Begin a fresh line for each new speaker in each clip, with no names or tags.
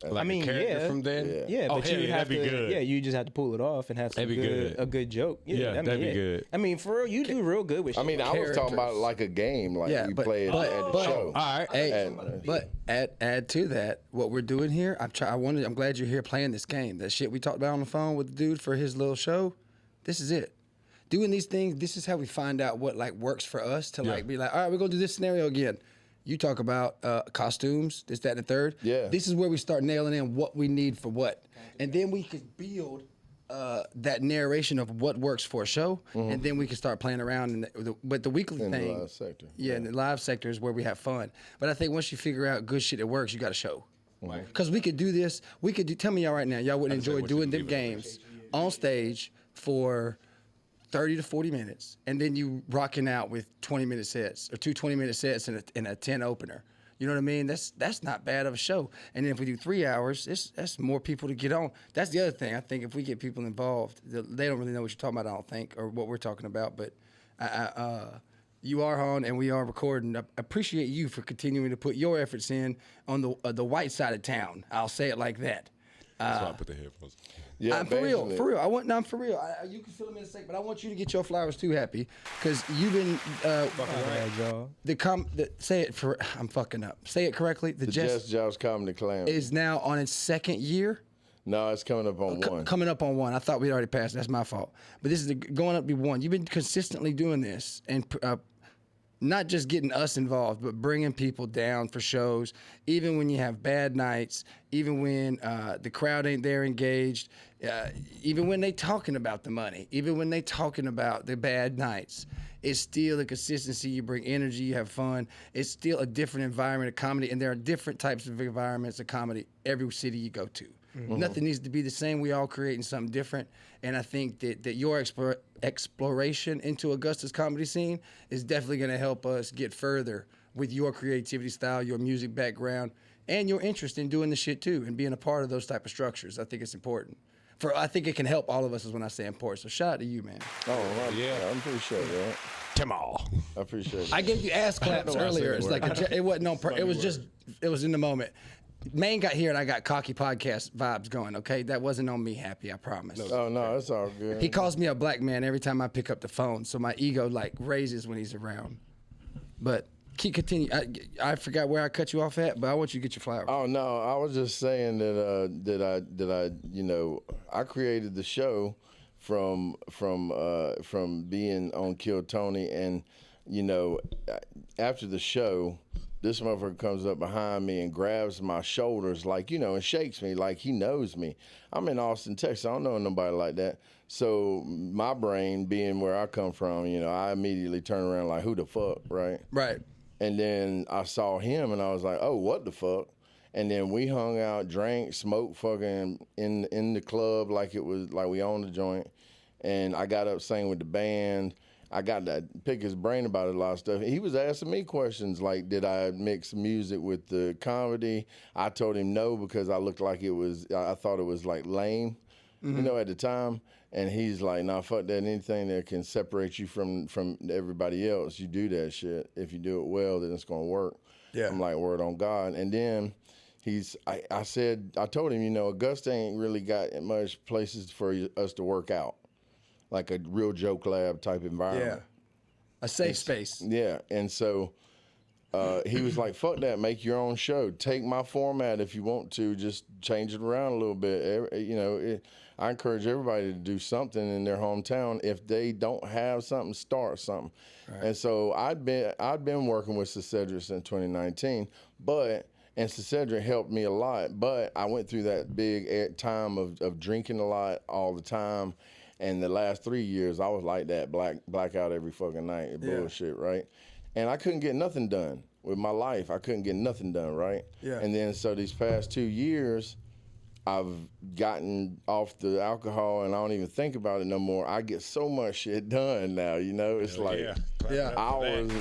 Like a character from then?
Yeah,
oh,
but you
hell
would
yeah,
have
that'd be
to.
good.
Yeah, you just have to pull it off and have some a good joke.
Yeah, that'd be good.
I mean, for real, you do real good with shit.
I mean, I was talking about like a game, like we play it at the show.
All right.
Hey, but add to that, what we're doing here, I'm glad you're here playing this game. That shit we talked about on the phone with the dude for his little show, this is it. Doing these things, this is how we find out what like works for us to like be like, all right, we're gonna do this scenario again. You talk about costumes, this, that, and the third.
Yeah.
This is where we start nailing in what we need for what. And then we could build that narration of what works for a show, and then we can start playing around. But the weekly thing,
the live sector.
Yeah, in the live sector is where we have fun. But I think once you figure out good shit that works, you got to show. Because we could do this. Tell me y'all right now, y'all would enjoy doing them games on stage for 30 to 40 minutes, and then you rocking out with 20-minute sets or two 20-minute sets and a 10 opener. You know what I mean? That's not bad of a show. And then if we do 3 hours, that's more people to get on. That's the other thing. I think if we get people involved, they don't really know what you're talking about, I don't think, or what we're talking about. But you are on, and we are recording. I appreciate you for continuing to put your efforts in on the white side of town. I'll say it like that.
That's why I put the headphones.
Yeah,
I'm for real. I'm for real. You can fill them in a sec, but I want you to get your flowers too, Happy, because you've been say it for. I'm fucking up. Say it correctly. The
Just Josh Comedy Clam
is now on its second year.
No, it's coming up on one.
Coming up on one. I thought we'd already passed. That's my fault. But this is going up to be one. You've been consistently doing this and. Not just getting us involved, but bringing people down for shows, even when you have bad nights, even when the crowd ain't there engaged, even when they talking about the money, even when they talking about the bad nights. It's still the consistency. You bring energy, you have fun. It's still a different environment of comedy, and there are different types of environments of comedy every city you go to. Nothing needs to be the same. We all creating something different, and I think that your exploration into Augusta's comedy scene is definitely going to help us get further with your creativity style, your music background, and your interest in doing the shit too, and being a part of those type of structures. I think it's important. I think it can help all of us is when I say important. So shout out to you, man.
Oh, I appreciate that.
Jamal.
I appreciate it.
I gave you ass claps earlier. It's like it wasn't on. It was in the moment. Maine got here and I got cocky podcast vibes going, okay? That wasn't on me, Happy, I promise.
No, it's all good.
He calls me a black man every time I pick up the phone, so my ego like raises when he's around. But continue. I forgot where I cut you off at, but I want you to get your flowers.
Oh no, I was just saying that I created the show from being on Kill Tony, and after the show, this motherfucker comes up behind me and grabs my shoulders and shakes me like he knows me. I'm in Austin, Texas. I don't know nobody like that. So my brain being where I come from, I immediately turn around like, who the fuck, right?
Right.
And then I saw him and I was like, oh, what the fuck? And then we hung out, drank, smoked fucking in the club like it was like we owned the joint. And I got up sang with the band. I got to pick his brain about a lot of stuff. He was asking me questions like, did I mix music with the comedy? I told him no because I looked like I thought it was like lame, at the time. And he's like, nah, fuck that. Anything that can separate you from everybody else, you do that shit. If you do it well, then it's going to work. Yeah. I'm like, word on God. And then I told him, Augusta ain't really got much places for us to work out. Like a real joke lab type environment.
Yeah, a safe space.
Yeah, and so he was like, fuck that, make your own show. Take my format if you want to, just change it around a little bit. I encourage everybody to do something in their hometown. If they don't have something, start something. Right. And so I'd been working with Cedric in 2019, and Cedric helped me a lot, but I went through that big time of drinking a lot all the time. And the last 3 years, I was like that, blackout every fucking night, bullshit, right? And I couldn't get nothing done with my life. I couldn't get nothing done, right? Yeah. And then so these past 2 years, I've gotten off the alcohol and I don't even think about it no more. I get so much shit done now, It's hours.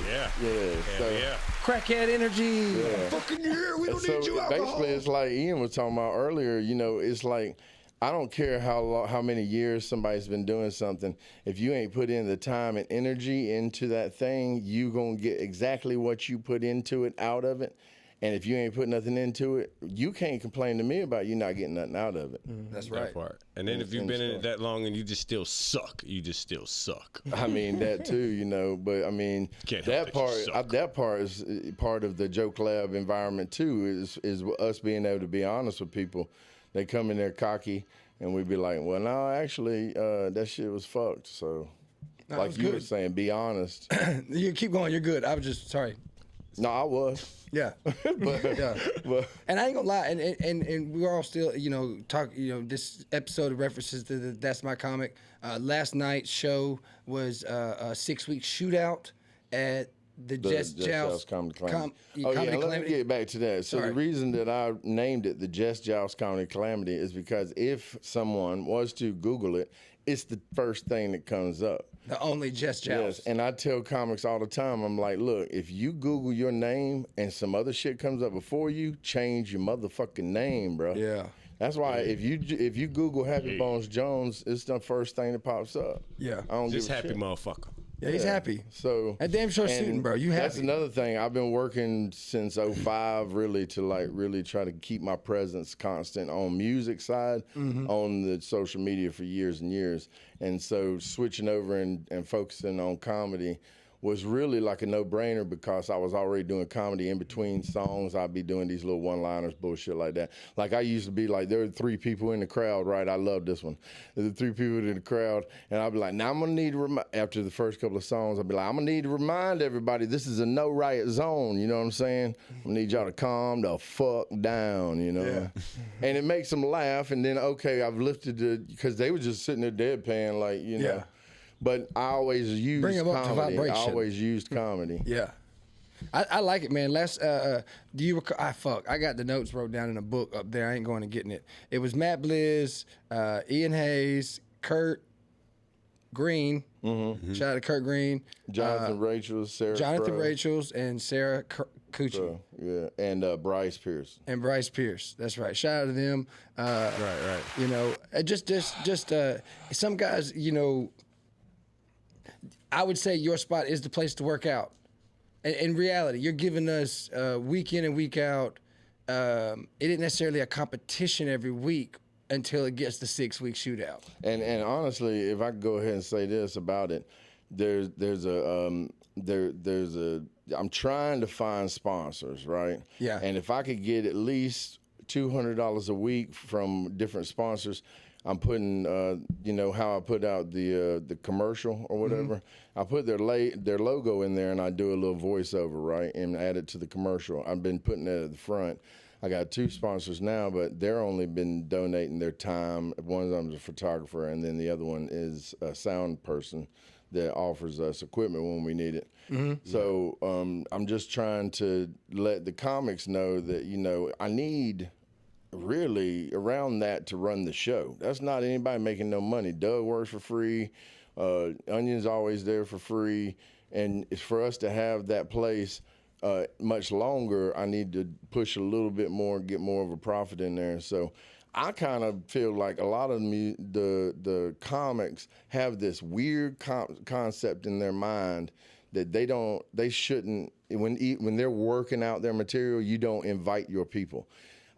Crackhead energy.
Yeah.
Fucking we don't need you alcohol.
Basically, it's like Ian was talking about earlier, it's like, I don't care how many years somebody's been doing something. If you ain't put in the time and energy into that thing, you gonna get exactly what you put into it out of it. And if you ain't put nothing into it, you can't complain to me about you not getting nothing out of it.
That's
That
right.
part. And then if you've been in it that long and you just still suck, you just still suck.
I mean that too, you know. But I mean that part is part of the Joke Lab environment too. Is us being able to be honest with people. They come in there cocky, and we be like, well, no, actually, that shit was fucked. So,
No,
like you were saying, be honest.
You keep going. You're good. I was just sorry.
No, I was.
Yeah.
But
and I ain't gonna lie, and we're all still, this episode references to the That's My Comic. Last night's show was a 6-week shootout at the Just Joust
Comedy Calamity.
Comedy
Let me get back to that. So
Sorry.
the reason that I named it the Just Joust Comedy Calamity is because if someone was to Google it, it's the first thing that comes up.
The only Just Joust.
Yes, and I tell comics all the time, I'm like, look, if you Google your name and some other shit comes up before you, change your motherfucking name, bro.
Yeah.
That's why if you Google Happy Bones Jones, it's the first thing that pops up.
Yeah.
I don't
Just
give a
happy
shit.
motherfucker.
Yeah, he's happy.
So
That damn sure
and
suiting, bro. You happy?
That's another thing. I've been working since 05 really to really try to keep my presence constant on music side, on the social media for years and years. And so switching over and focusing on comedy was really like a no-brainer because I was already doing comedy in between songs. I'd be doing these little one-liners, bullshit like that. Like I used to be like, there were 3 people in the crowd, right? I love this one. There were 3 people in the crowd, and I'd be like, now I'm gonna need to after the first couple of songs, I'd be like, I'm gonna need to remind everybody this is a no riot zone. You know what I'm saying? I'm gonna need y'all to calm the fuck down. You know, and it makes them laugh. And then okay, I've lifted because they were just sitting there deadpan, like you know.
Yeah.
But I always used
Bring 'em up to
comedy. I
vibration.
always used comedy.
Yeah. I like it, man. Do you recall? I got the notes wrote down in a book up there. I ain't going to getting it. It was Matt Bliss, Ian Hayes, Kurt Green. Mm-hmm. Shout out to Kurt Green.
Jonathan Rachels, Sarah
Jonathan
Crow,
Rachels, and Sarah Cucci.
Crow, yeah, and Bryce Pierce.
And Bryce Pierce. That's right. Shout out to them.
Right.
You know, just some guys, you know, I would say your spot is the place to work out. In reality, you're giving us week in and week out. It isn't necessarily a competition every week until it gets the 6-week shootout.
And honestly, if I could go ahead and say this about it, I'm trying to find sponsors, right?
Yeah.
And if I could get at least $200 a week from different sponsors, I'm putting, how I put out the commercial or whatever. I put their logo in there and I do a little voiceover, right, and add it to the commercial. I've been putting it at the front. I got 2 sponsors now, but they're only been donating their time. One of them is a photographer, and then the other one is a sound person that offers us equipment when we need it. So I'm just trying to let the comics know that, you know, I need really around that to run the show. That's not anybody making no money. Doug works for free. Onion's always there for free. And it's for us to have that place much longer, I need to push a little bit more, get more of a profit in there. So I kind of feel like a lot of the comics have this weird concept in their mind that they shouldn't, when they're working out their material, you don't invite your people.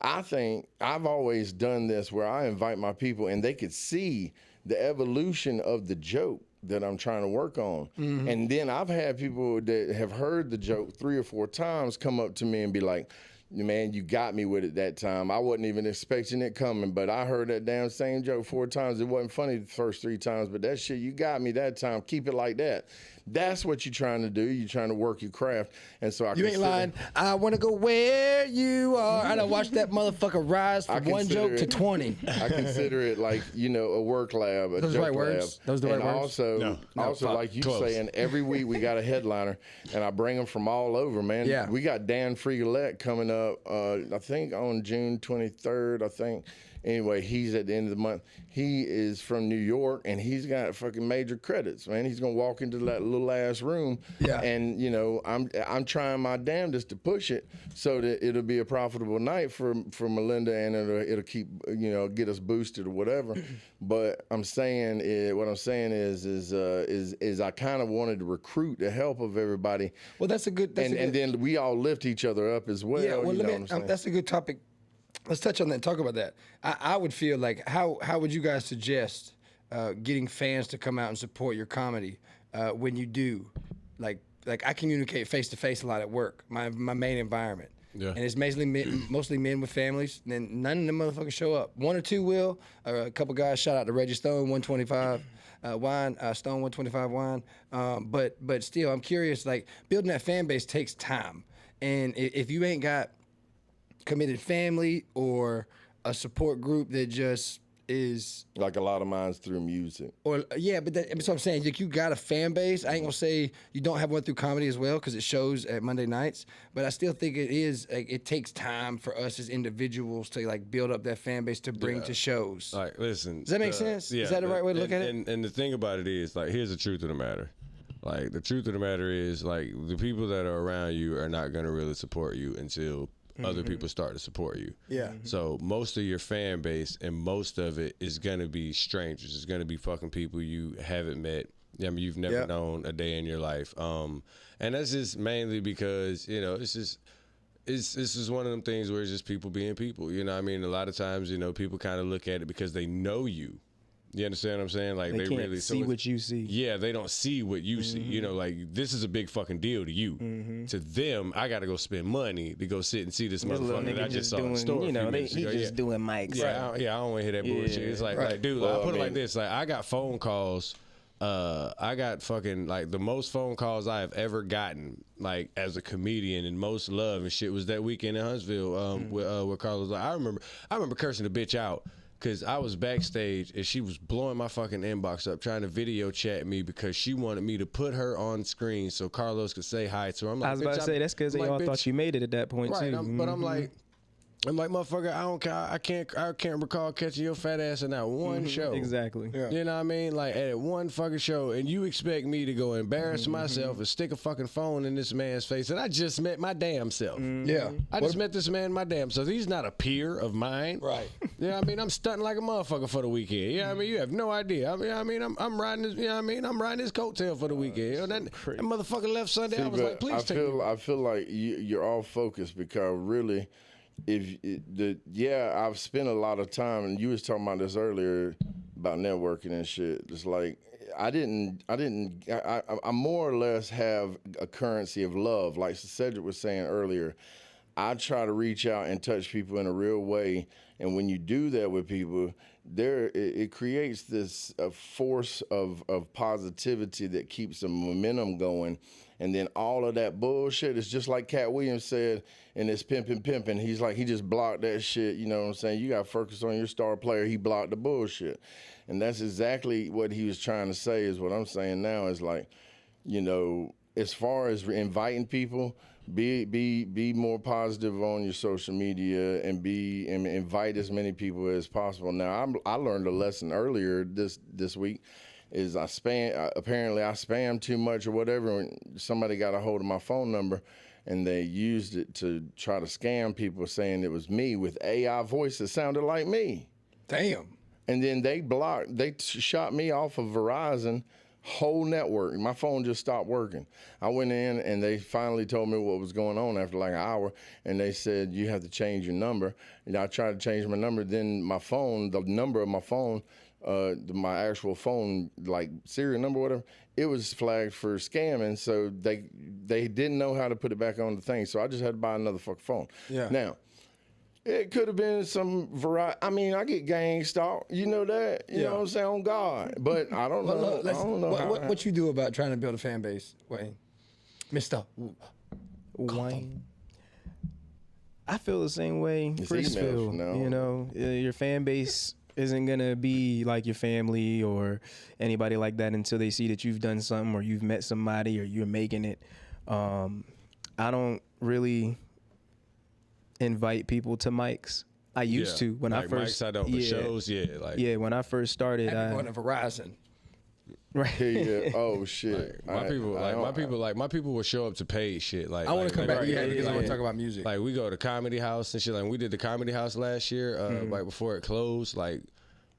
I think I've always done this where I invite my people and they could see the evolution of the joke that I'm trying to work on. And then I've had people that have heard the joke 3 or 4 times come up to me and be like, man, you got me with it that time. I wasn't even expecting it coming, but I heard that damn same joke 4 times. It wasn't funny the first 3 times, but that shit, you got me that time. Keep it like that. That's what you're trying to do. You're trying to work your craft. And so
You ain't lying. I want to go where you are. I done watched that motherfucker rise from 1 joke to 20.
I consider it like, you know, a work lab, a
Those
joke
right
lab.
words? Those the right
and
words?
Also, like you saying, every week we got a headliner, and I bring them from all over, man.
Yeah.
We got Dan Frigolette coming up, I think on June 23rd, I think. Anyway, he's at the end of the month. He is from New York, and he's got fucking major credits, man. He's gonna walk into that little ass room, and you know, I'm trying my damnedest to push it so that it'll be a profitable night for Melinda, and it'll keep, you know, get us boosted or whatever. But what I'm saying is I kind of wanted to recruit the help of everybody.
Well, that's a good.
And then we all lift each other up as well.
Yeah, well,
you know what I'm saying?
that's a good topic. Let's touch on that and talk about that. I would feel like, how would you guys suggest getting fans to come out and support your comedy when you do? Like I communicate face to face a lot at work, my main environment. Yeah. And it's mostly men with families. And none of them motherfuckers show up. One or two will. A couple guys, shout out to Reggie Stone, 125 wine, Stone 125 wine. But still, I'm curious, like, building that fan base takes time. And if you ain't got committed family or a support group that just is
like a lot of mine's through music.
Or but that's what I'm saying. Like, you got a fan base. I ain't gonna say you don't have one through comedy as well, because it shows at Monday nights. But I still think it takes time for us as individuals to like build up that fan base to bring to shows.
Like, listen,
does that make sense? Yeah, is that the right way to look at it?
And the thing about it is, like, here's the truth of the matter. Like, the truth of the matter is, like, the people that are around you are not gonna really support you until other people start to support you.
Yeah.
So most of your fan base, and most of it is gonna be strangers. It's gonna be fucking people you haven't met. I mean, you've never known a day in your life. And that's just mainly because, you know, it's just one of them things where it's just people being people. You know what I mean? A lot of times, you know, people kind of look at it because they know you. You understand what I'm saying? Like, they
can't
really
see what you see.
Yeah, they don't see what you see. You know, like, this is a big fucking deal to you. To them, I got to go spend money to go sit and see this motherfucker that I just saw in the store.
You know, he's just doing mics.
Yeah, I don't want to hear that bullshit. It's like, dude, well, I put it like this. Like, I got phone calls. I got fucking, like, the most phone calls I have ever gotten, like, as a comedian, and most love and shit was that weekend in Huntsville where Carlos, like, I remember cursing the bitch out. Because I was backstage and she was blowing my fucking inbox up trying to video chat me because she wanted me to put her on screen so Carlos could say hi to her. I'm like,
I was about to say, that's because they all thought you made it at that point, too.
But I'm like, motherfucker, I don't care. I can't recall catching your fat ass in that one show.
Exactly.
Yeah. You know what I mean? Like, at one fucking show, and you expect me to go embarrass myself and stick a fucking phone in this man's face, and I just met my damn self.
Yeah.
I just met this man my damn self. He's not a peer of mine.
Right.
You know what I mean? I'm stunting like a motherfucker for the weekend. You know what I mean? You have no idea. I'm riding this, you know what I mean? I'm riding his coat-tail for the weekend. You know, that motherfucker left Sunday. I was like, please take me.
I feel like you're all focused because really, I've spent a lot of time, and you was talking about this earlier about networking and shit. It's like I more or less have a currency of love. Like Cedric was saying earlier, I try to reach out and touch people in a real way. And when you do that with people, it creates this force of positivity that keeps the momentum going. And then all of that bullshit is just like Cat Williams said in this Pimpin'. He's like, he just blocked that shit. You know what I'm saying? You got to focus on your star player. He blocked the bullshit. And that's exactly what he was trying to say is what I'm saying now is like, you know, as far as inviting people, be more positive on your social media and invite as many people as possible. Now, I learned a lesson earlier this week. Is I spam too much or whatever. And somebody got a hold of my phone number, and they used it to try to scam people, saying it was me with AI voice that sounded like me.
Damn.
And then they shot me off of Verizon whole network. My phone just stopped working. I went in and they finally told me what was going on after like an hour, and they said you have to change your number. And I tried to change my number. Then my phone, the number of my phone. My actual phone, like serial number, whatever, it was flagged for scamming, so they didn't know how to put it back on the thing, so I just had to buy another fucking phone.
Yeah.
Now, it could have been some variety. I mean, I get gang stalked, you know that, you know what I'm saying, on God, but I don't know. I don't know
what you do about trying to build a fan base, Wayne? Mr.
Wayne. I feel the same way
It's
Chris
emails
feel.
now.
You know, your fan base isn't gonna be like your family or anybody like that until they see that you've done something or you've met somebody or you're making it. I don't really invite people to mics I used to when
like
I first.
mics I don't, but shows, like
when I first started,
Going to Verizon.
right.
Yeah. Oh shit.
my people will show up to pay shit. Like
I want to come back.
right,
Because I want to talk about music.
Like we go to Comedy House and shit. Like we did the Comedy House last year, right before it closed. Like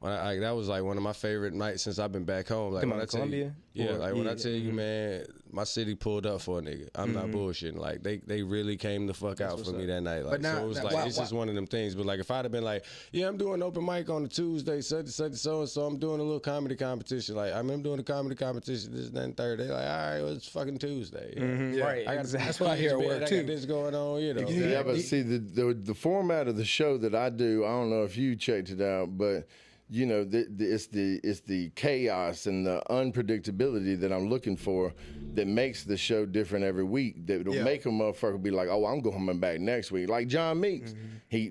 when that was like one of my favorite nights since I've been back home. Like when I tell you, when I tell you, man, my city pulled up for a nigga. I'm not bullshitting. Like they really came the fuck out for me that night. Like so it was like it's just one of them things. But like if I'd have been like, yeah, I'm doing open mic on a Tuesday, such so and so, I'm doing a little comedy competition. Like I'm doing a comedy competition this, that, and third. They like, all right, well, it's fucking Tuesday.
Right.
I got
That's what I hear at work too.
I got this going on, you know.
Yeah, but see the format of the show that I do. I don't know if you checked it out, but. You know, it's the chaos and the unpredictability that I'm looking for that makes the show different every week. That'll make a motherfucker be like, oh, I'm going back next week. Like John Meeks,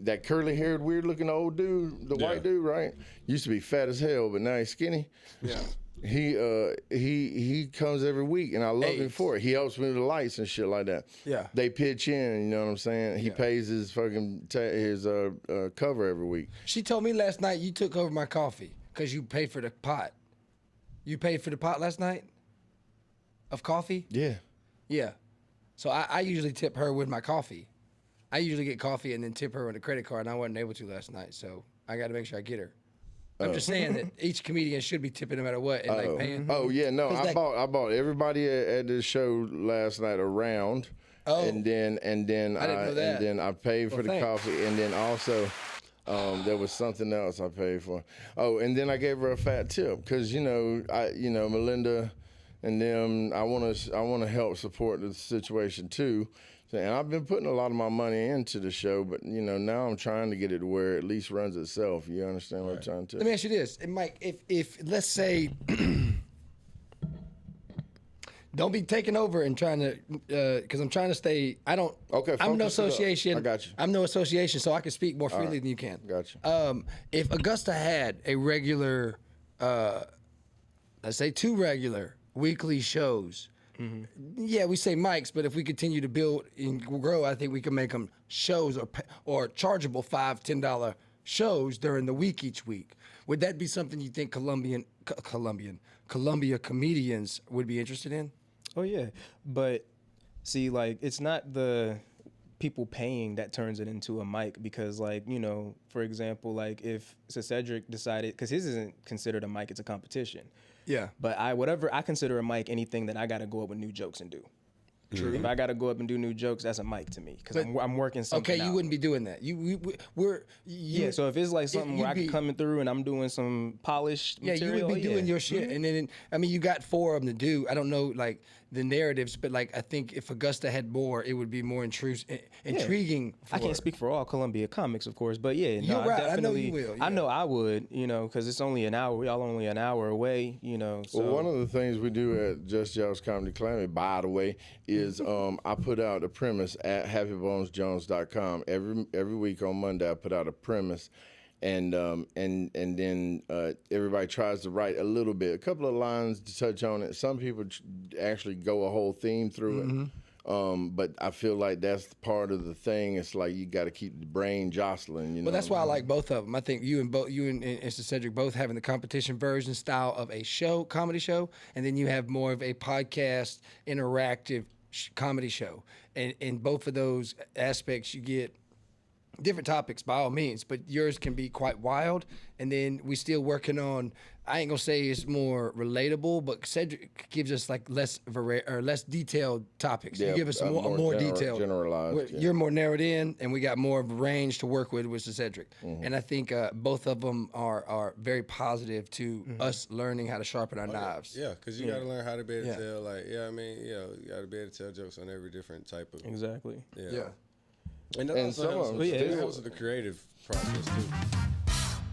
that curly haired, weird looking old dude, the white dude, right? Used to be fat as hell, but now he's skinny. Yeah. He comes every week, and I love him for it. He helps me with the lights and shit like that.
Yeah,
they pitch in. You know what I'm saying? He pays his fucking his cover every week.
She told me last night you took over my coffee because you paid for the pot. You paid for the pot last night of coffee.
Yeah.
So I usually tip her with my coffee. I usually get coffee and then tip her with a credit card, and I wasn't able to last night, so I got to make sure I get her. I'm just saying that each comedian should be tipping no matter what and like paying.
Oh yeah, no, I bought everybody at the show last night a round. And then I paid for the coffee, and then also there was something else I paid for. Oh, and then I gave her a fat tip because Melinda and them. I want to help support the situation too. And I've been putting a lot of my money into the show, but now I'm trying to get it to where it at least runs itself. You understand what I'm trying to?
Let me ask you this, and Mike, if let's say, don't be taking over and trying to, because I'm trying to stay. I don't.
Okay.
I'm no association.
I got you.
I'm no association, so I can speak more freely than you can.
Got you.
If Augusta had a regular, let's say 2 regular weekly shows. Yeah, we say mics, but if we continue to build and grow, I think we can make them shows or chargeable $5-10 shows during the week each week. Would that be something you think Columbia comedians would be interested in?
Oh yeah, but see, like it's not the people paying that turns it into a mic because, like, for example, like if Cedric decided, because his isn't considered a mic, it's a competition.
Yeah.
But I consider a mic anything that I got to go up with new jokes and do. True. If I got to go up and do new jokes, that's a mic to me because I'm working something out.
You wouldn't be doing that.
So if it's like something where I can coming through and I'm doing some polished material.
You would be doing your shit. And then, you got 4 of them to do. I don't know, like, the narratives, but, like, I think if Augusta had more, it would be more intriguing.
I can't speak for all Columbia comics, of course, but yeah.
You're right. I know you will. Yeah.
I know I would, because it's only an hour. Y'all only an hour away, So.
Well, one of the things we do at Just Y'all's Comedy Calamity, by the way, is I put out a premise at happybonesjones.com. Every week on Monday, I put out a premise. And then everybody tries to write a little bit, a couple of lines to touch on it. Some people actually go a whole theme through it. But I feel like that's part of the thing. It's like you got to keep the brain jostling.
Well, that's why I like both of them. I think you and Mr. Cedric both having the competition version style of a comedy show, and then you have more of a podcast, interactive comedy show. And in both of those aspects, you get different topics by all means, but yours can be quite wild. And then we still working on, I ain't gonna say it's more relatable, but Cedric gives us like less detailed topics. You give us more detailed.
Generalized.
You're more narrowed in, and we got more of a range to work with Cedric. And I think both of them are very positive to us learning how to sharpen our knives.
Yeah, because you got to learn how to be able to tell, like, you got to be able to tell jokes on every different type of.
Exactly.
Yeah. And some of them helps with the creative process too.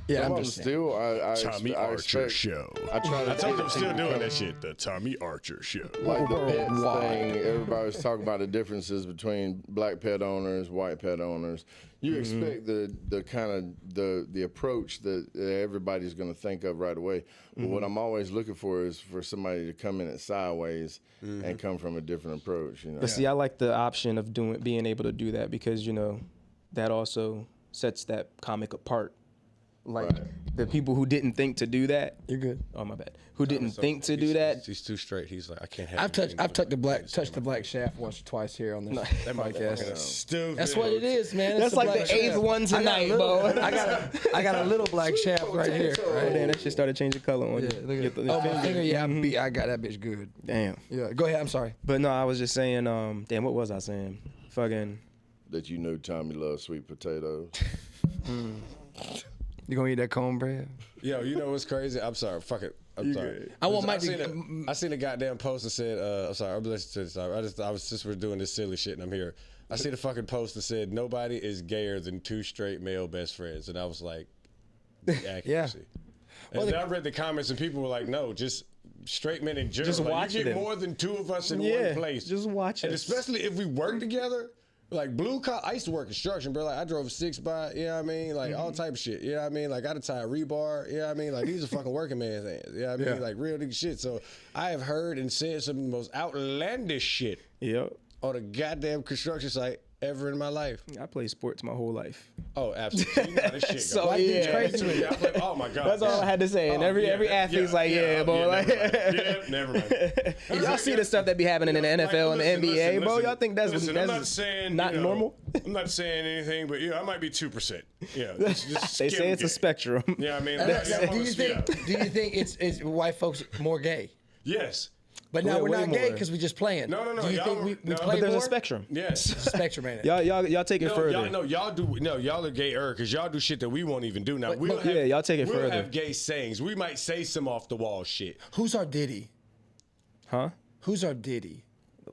Yeah, I'm just still.
Tommy Archer Show. I told them still doing that shit. The Tommy Archer Show.
Like the pets thing, everybody's talking about the differences between black pet owners, white pet owners. You expect the kind of the approach that everybody's going to think of right away. But what I'm always looking for is for somebody to come in it sideways and come from a different approach.
But see, I like the option of being able to do that because that also sets that comic apart. Like the people who didn't think to do that.
You're good.
Oh my bad. Who didn't think to do that?
He's too straight. He's like, I can't have.
I've touched the black shaft once or twice here on this podcast.
Stupid.
That's what it is, man.
That's like the eighth one tonight, bro.
I got a little black shaft right here.
Right. Damn, that shit started changing color on you.
Look at my finger. Yeah, I got that bitch good.
Damn.
Yeah, go ahead. I'm sorry.
But no, I was just saying. Damn, what was I saying? Fucking.
That you know Tommy loves sweet potatoes.
You gonna eat that cornbread?
Yo, you know what's crazy? I'm sorry. Fuck it. I'm sorry.
I want Mike
I seen a goddamn post that said, I'm sorry. I'm listening to this. I was just we're doing this silly shit and I'm here. I seen a fucking post that said nobody is gayer than two straight male best friends, and I was like, the accuracy. And then I read the comments and people were like, no, just straight men in general.
Just watch
you get
them.
more than two of us in one place.
Just watch
and
us.
especially if we work together. Like blue collar, I used to work construction, bro. Like I drove a 6x, you know what I mean? Like all type of shit, you know what I mean? Like I had to tie a rebar, you know what I mean? Like these are fucking working man's hands, you know what I mean? Like real nigga shit. So I have heard and said some of the most outlandish shit on a goddamn construction site ever in my life.
I played sports my whole life.
Oh, absolutely. You know how this shit
So
goes.
yeah,
Crazy. Oh my god.
That's all I had to say. And every athlete's like, bro. Like,
never mind.
Y'all see the stuff that be happening in the NFL and the NBA, bro. Y'all think that's
I'm not saying,
not normal?
I'm not saying anything, but I might be 2%. Yeah,
they say it's a spectrum.
Yeah, I mean,
do you think it's white folks more gay?
Yes.
But now we're
way
not gay
more.
because we just playing.
No.
Do you think we play
But there's
more?
a spectrum.
Yes.
Spectrum, ain't it?
Y'all take it further.
Y'all are gayer because y'all do shit that we won't even do. Now
y'all take it
we'll
further.
have gay sayings. We might say some off the wall shit.
Who's our Diddy?
Huh?
Who's our Diddy?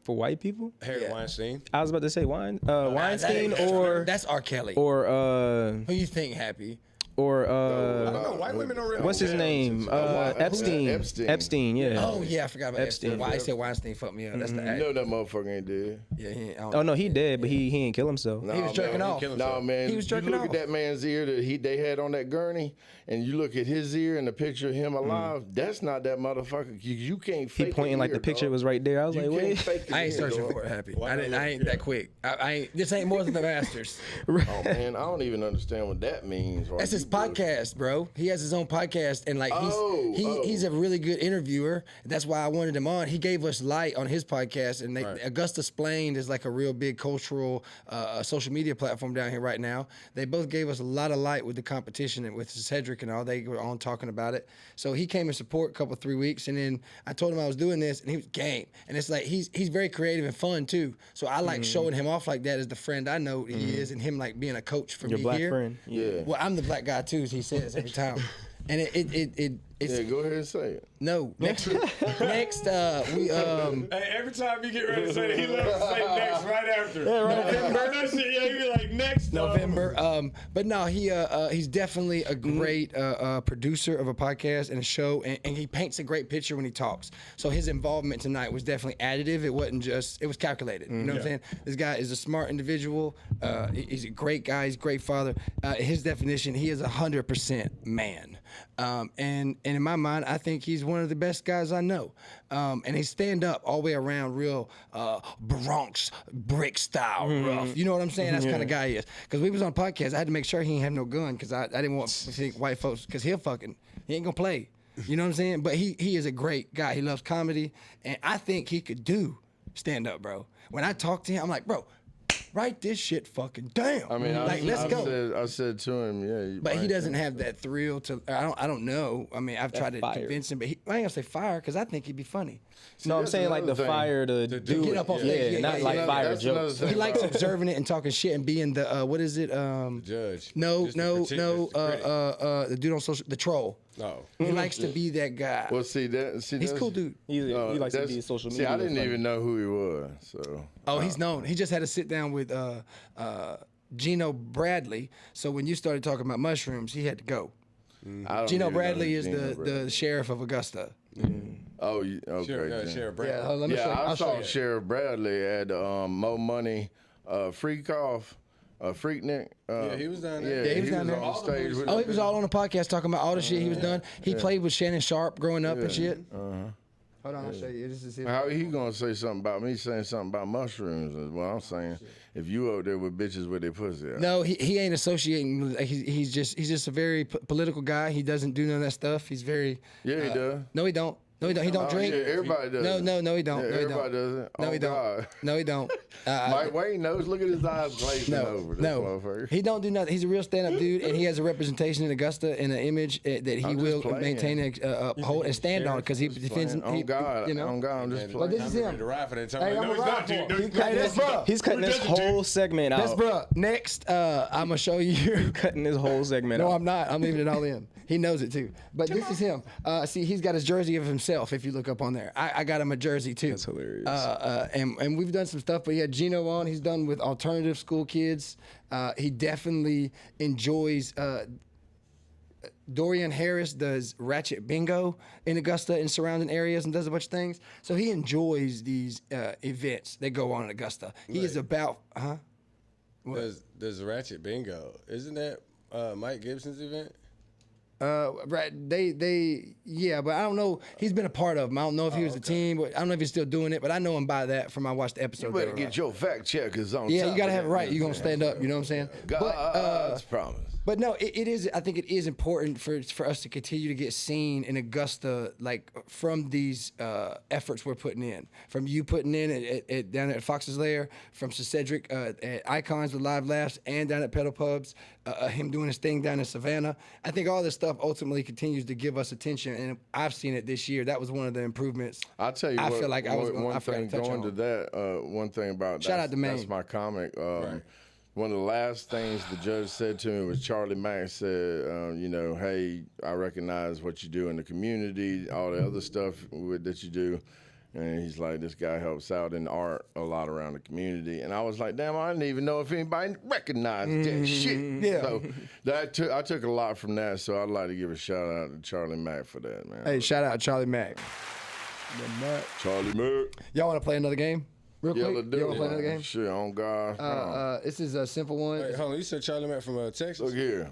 For white people?
Harry Weinstein.
I was about to say Weinstein or
that's R. Kelly.
or
who you think, Happy?
Or
I don't know. White women don't really.
what's his name? Epstein.
Epstein,
yeah.
Oh yeah, I forgot about Epstein. Why I said Weinstein fucked me up. That's the
You know that motherfucker ain't dead.
Yeah,
Oh no, he dead, but he ain't kill himself.
he was jerking off.
No, man.
He was jerking
you look
off.
at that man's ear that they had on that gurney, and you look at his ear and the picture of him alive. That's not that motherfucker. You can't fake
He pointing like the picture was right there. I was like, wait.
I ain't searching for it, Happy. I ain't that quick. I ain't. This ain't more than the Masters.
Oh man, I don't even understand what that means.
That's his podcast, bro. He has his own podcast, and like he's a really good interviewer. That's why I wanted him on. He gave us light on his podcast, and Augusta Splained is like a real big cultural social media platform down here right now. They both gave us a lot of light with the competition and with Cedric and all. They were on talking about it. So he came in support a couple 3 weeks, and then I told him I was doing this, and he was game. And it's like he's very creative and fun too. So I like showing him off like that as the friend I know he is, and him like being a coach for
Your
me
black
here.
friend.
Yeah.
Well, I'm the black guy too, as he says every time. And it's
Go ahead and say it.
no next we
Hey, every time you get ready to say it, he loves to say next right after. Yeah,
November.
He be like next
November. But no, he's definitely a great producer of a podcast and a show, and he paints a great picture when he talks. So his involvement tonight was definitely additive. It wasn't just, it was calculated. You know what I'm saying? This guy is a smart individual. He's a great guy. He's a great father. His definition, he is 100% man. And in my mind, I think he's one of the best guys I know. And he stand up all the way around, real Bronx brick style rough. You know what I'm saying? That's the kind of guy he is. Because we was on a podcast, I had to make sure he ain't have no gun because I didn't want to think white folks, because he ain't gonna play. You know what I'm saying? But he is a great guy. He loves comedy, and I think he could do stand up, bro. When I talk to him, I'm like, bro, write this shit fucking down.
I mean,
let's go.
I said to him, yeah.
But he doesn't have that thrill to. I don't know. I mean, I've tried to convince him, but I ain't gonna say fire because I think he'd be funny.
No, I'm saying like the fire to do
get up off stage.
yeah, not like fire jokes.
He likes observing it and talking shit and being the what is it?
Judge.
No. The dude on social, the troll.
No.
He likes to be that guy.
Well, he's
He's a cool dude.
He likes to be social media.
See, I didn't
funny.
even know who he was. So.
Oh, he's known. He just had to sit down with Gino Bradley. So when you started talking about mushrooms, he had to go. Gino Bradley is the sheriff of Augusta.
Oh, okay.
Sheriff Brandon.
Yeah, let me show you.
I saw
you.
Sheriff Bradley at Mo Money Freakoff. Freaknik.
Yeah, he was down there.
Yeah,
he was down there.
on stage with
Oh, he was all on the podcast talking about all the shit he was done. He played with Shannon Sharp growing up and shit. Hold on, I'll show you. This is his.
How he gonna say something about me saying something about mushrooms? Is what I'm saying. If you out there with bitches with their pussy out.
No, he ain't associating. He's just a very political guy. He doesn't do none of that stuff. He's very.
Yeah, he does.
No, he don't. No, he don't. He don't drink.
Yeah, everybody does.
No, he don't.
Yeah,
no, he
everybody
don't.
does it.
No,
Oh,
he don't.
God.
No, he don't.
Mike Wayne knows. Look at his eyes glazing over. This
No,
motherfucker.
he don't do nothing. He's a real stand-up dude, and he has a representation in Augusta and an image that he
I'm
will
just playing.
maintain, hold, and stand on because he defends.
On God,
you know.
on God, I'm just
But
playing.
this is him.
To ride for that time.
Hey,
Like,
I'm
no,
a
he's
ride
not, dude.
for
No,
him.
he's not.
Hey, that's bro.
He's cutting this whole segment out.
That's bro. Next, I'm gonna show you.
Cutting this whole segment
No,
out.
I'm not. I'm leaving it all in. He knows it too. But this is him. See, he's got his jersey of himself. If you look up on there, I got him a jersey too.
That's hilarious.
And we've done some stuff. But he had Gino on. He's done with alternative school kids. He definitely enjoys. Dorian Harris does Ratchet Bingo in Augusta and surrounding areas and does a bunch of things. So he enjoys these events that go on in Augusta. He is about,
There's Ratchet Bingo. Isn't that Mike Gibson's event?
Right, yeah, but I don't know. He's been a part of them. I don't know if he was the team, but I don't know if he's still doing it. But I know him by that from I watched the episode.
You better get your fact checkers on.
Yeah,
top
you gotta
of
have it
that,
right. You're gonna stand up. You know what I'm saying?
God's promise.
But no, it is. I think it is important for us to continue to get seen in Augusta, like from these efforts we're putting in, from you putting in at down at Fox's Lair, from Sir Cedric at Icons with Live Laughs, and down at Pedal Pubs, him doing his thing down in Savannah. I think all this stuff ultimately continues to give us attention, and I've seen it this year. That was one of the improvements.
I'll tell you.
I
what,
feel like I was
one
I forgot
thing
to touch
going
on.
to that. One thing about
Shout out to Maine.
That's my comic.
Right.
One of the last things the judge said to me was Charlie Mack said, you know, hey, I recognize what you do in the community, all the other stuff that you do. And he's like, this guy helps out in art a lot around the community. And I was like, damn, I didn't even know if anybody recognized that shit.
Yeah.
So I took a lot from that. So I'd like to give a shout out to Charlie Mack for that, man.
Hey, shout out to Charlie Mack.
Charlie Mack.
Y'all want to play another game? Real
Yeah,
quick?
let's do
You
it.
want to play another game?
Sure, on God.
This is a simple one.
Wait, hold on. You said Charlie Mack from Texas?
Look here.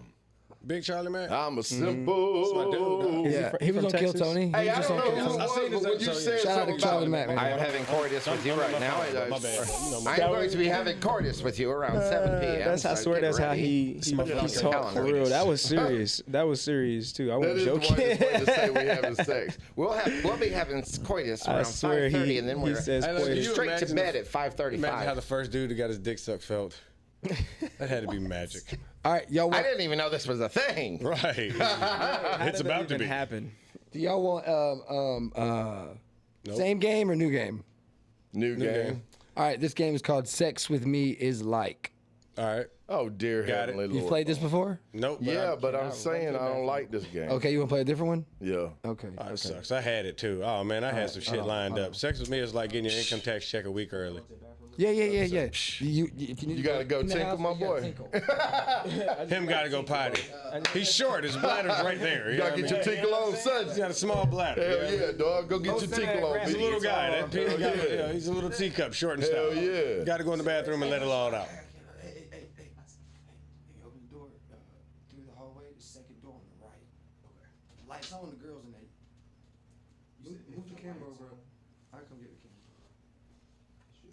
Big Charlie Mack?
I'm a simple.
my dude, dog.
Yeah,
fr-
he was
from
on Kill
Texas?
Tony.
Hey,
He
I
was just
don't
on
know
Kill
who
Tony.
it
I've seen
was,
his
but when you
episode,
said
yeah.
Shout out
something
to Charlie
about
Mack, man.
I am having coitus with you right now.
My bad. You know, my
I'm
bad.
going to be having coitus with you around 7 p.m.
That's I
so
swear
get
that's how
ready.
he
Smoke it on your
talked for
calendar.
real. That was serious. That was serious too. I
That
wasn't
is the
joking.
whitest way to say we having sex.
We'll be having coitus
I
around
swear
5:30, and then
he
we're
says
Hey, look,
coitus.
you
straight to
imagine
bed
the-
at 5:35.
Imagine how the first dude that got his dick sucked felt. That had to be magic.
All right, y'all
I
want,
didn't even know this was a thing.
Right.
How
It's
did that
about to
even
be.
happen?
do y'all want same game or new game?
New game.
game.
All right, this game is called Sex With Me Is Like.
All right.
Oh, dear
Got it.
heavenly
You've
Lord.
played this before?
Nope.
Yeah, but I'm saying I don't like this game.
Okay, you want to play a different one?
Yeah.
Okay.
That sucks. I had it too. Oh man, I had some shit lined up. Sex with me is like getting your income tax check a week early.
Yeah. You
gotta go tinkle, my boy.
Him gotta go potty. He's short. His bladder's right there.
You gotta get your tinkle on,
He's
son.
got a small bladder. you know what I
Hell
mean?
yeah, dog. Go get your tinkle on,
He's a little
bitch.
guy. That penis
Hell
got,
yeah.
he's a little teacup, short and
Hell
stout.
yeah.
Got to go in the bathroom and let it all out.
Hey, open the door through the hallway, the second door on the right. Okay. Lights on, the girls in there. Move the camera over. I come get the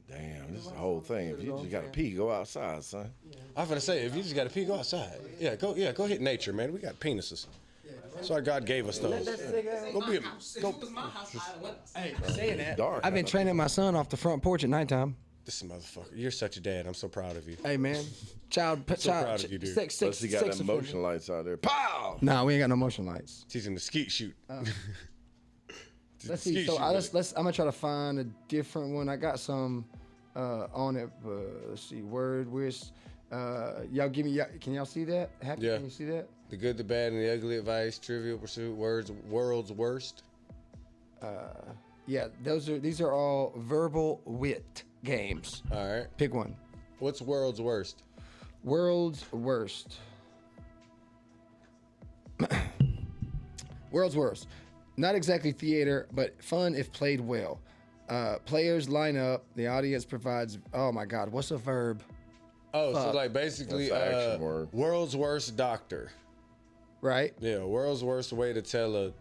camera.
Damn, this is the whole thing. If you just gotta pee, go outside, son.
I'm gonna say, if you just got to pee, go outside. Go hit nature, man. We got penises. That's why God gave us those. Go be go.
Hey, saying that,
Dark.
I've been training my son off the front porch at nighttime.
This motherfucker. You're such a dad. I'm so proud of you.
Hey man, child,
proud of you, dude.
sex,
Plus he got
sex
them
offender.
motion lights out there. Pow!
Nah, we ain't got no motion lights.
Teaching the skeet shoot.
Let's see. So let's. I'm gonna try to find a different one. I got some on it. Let's see. Word wish. Y'all give me. Can y'all see that? Happy?
Yeah.
Can you see that?
The good, the bad, and the ugly advice, trivial pursuit, world's worst.
Yeah. These are all verbal wit games.
All right.
Pick one.
What's world's worst?
World's worst. World's worst. Not exactly theater, but fun if played well. Players line up. The audience provides. Oh my God, what's a verb?
Oh, so like basically,
That's the action word.
world's worst doctor.
Right.
Yeah, world's worst way to tell a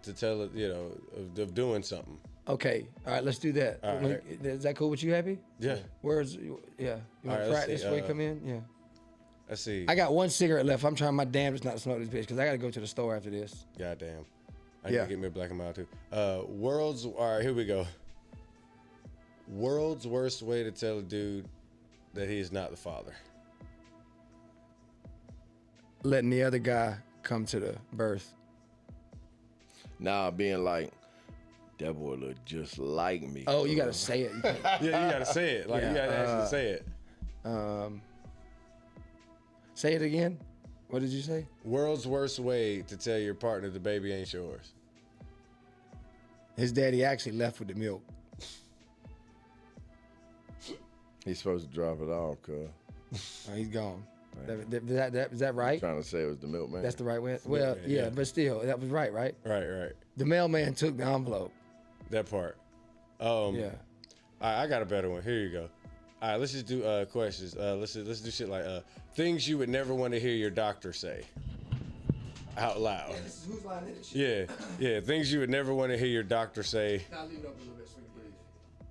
of doing something.
Okay. All right. Let's do that.
All right.
Is that cool with you? Happy?
Yeah.
Where's? Yeah. You want
right,
to
let's
practice
see,
before you come in? Yeah.
Let's see.
I got one cigarette left. I'm trying my damnedest not to smoke this bitch because I got to go to the store after this.
Goddamn. I
Yeah.
can get me a black and mild too. All right, here we go. World's worst way to tell a dude that he is not the father.
Letting the other guy come to the birth.
Nah, being like, that boy look just like me.
Oh, you got to say it. You can't-
Yeah, you gotta say it. Like you gotta actually say it.
Say it again. What did you say?
World's worst way to tell your partner the baby ain't yours.
His daddy actually left with the milk.
He's supposed to drop it off, cuz.
Oh, he's gone. Is that right?
Trying to say it was the milkman.
That's the right way. Well,
milkman,
yeah,
yeah.
but still, that was right, right?
Right.
The mailman took the envelope.
That part.
Yeah.
All right, I got a better one. Here you go. All right, let's just do questions. Let's do shit like things you would never want to hear your doctor say out loud.
This is whose line is it?
Yeah. Things you would never want to hear your doctor say.
I'll leave it up a little bit so we can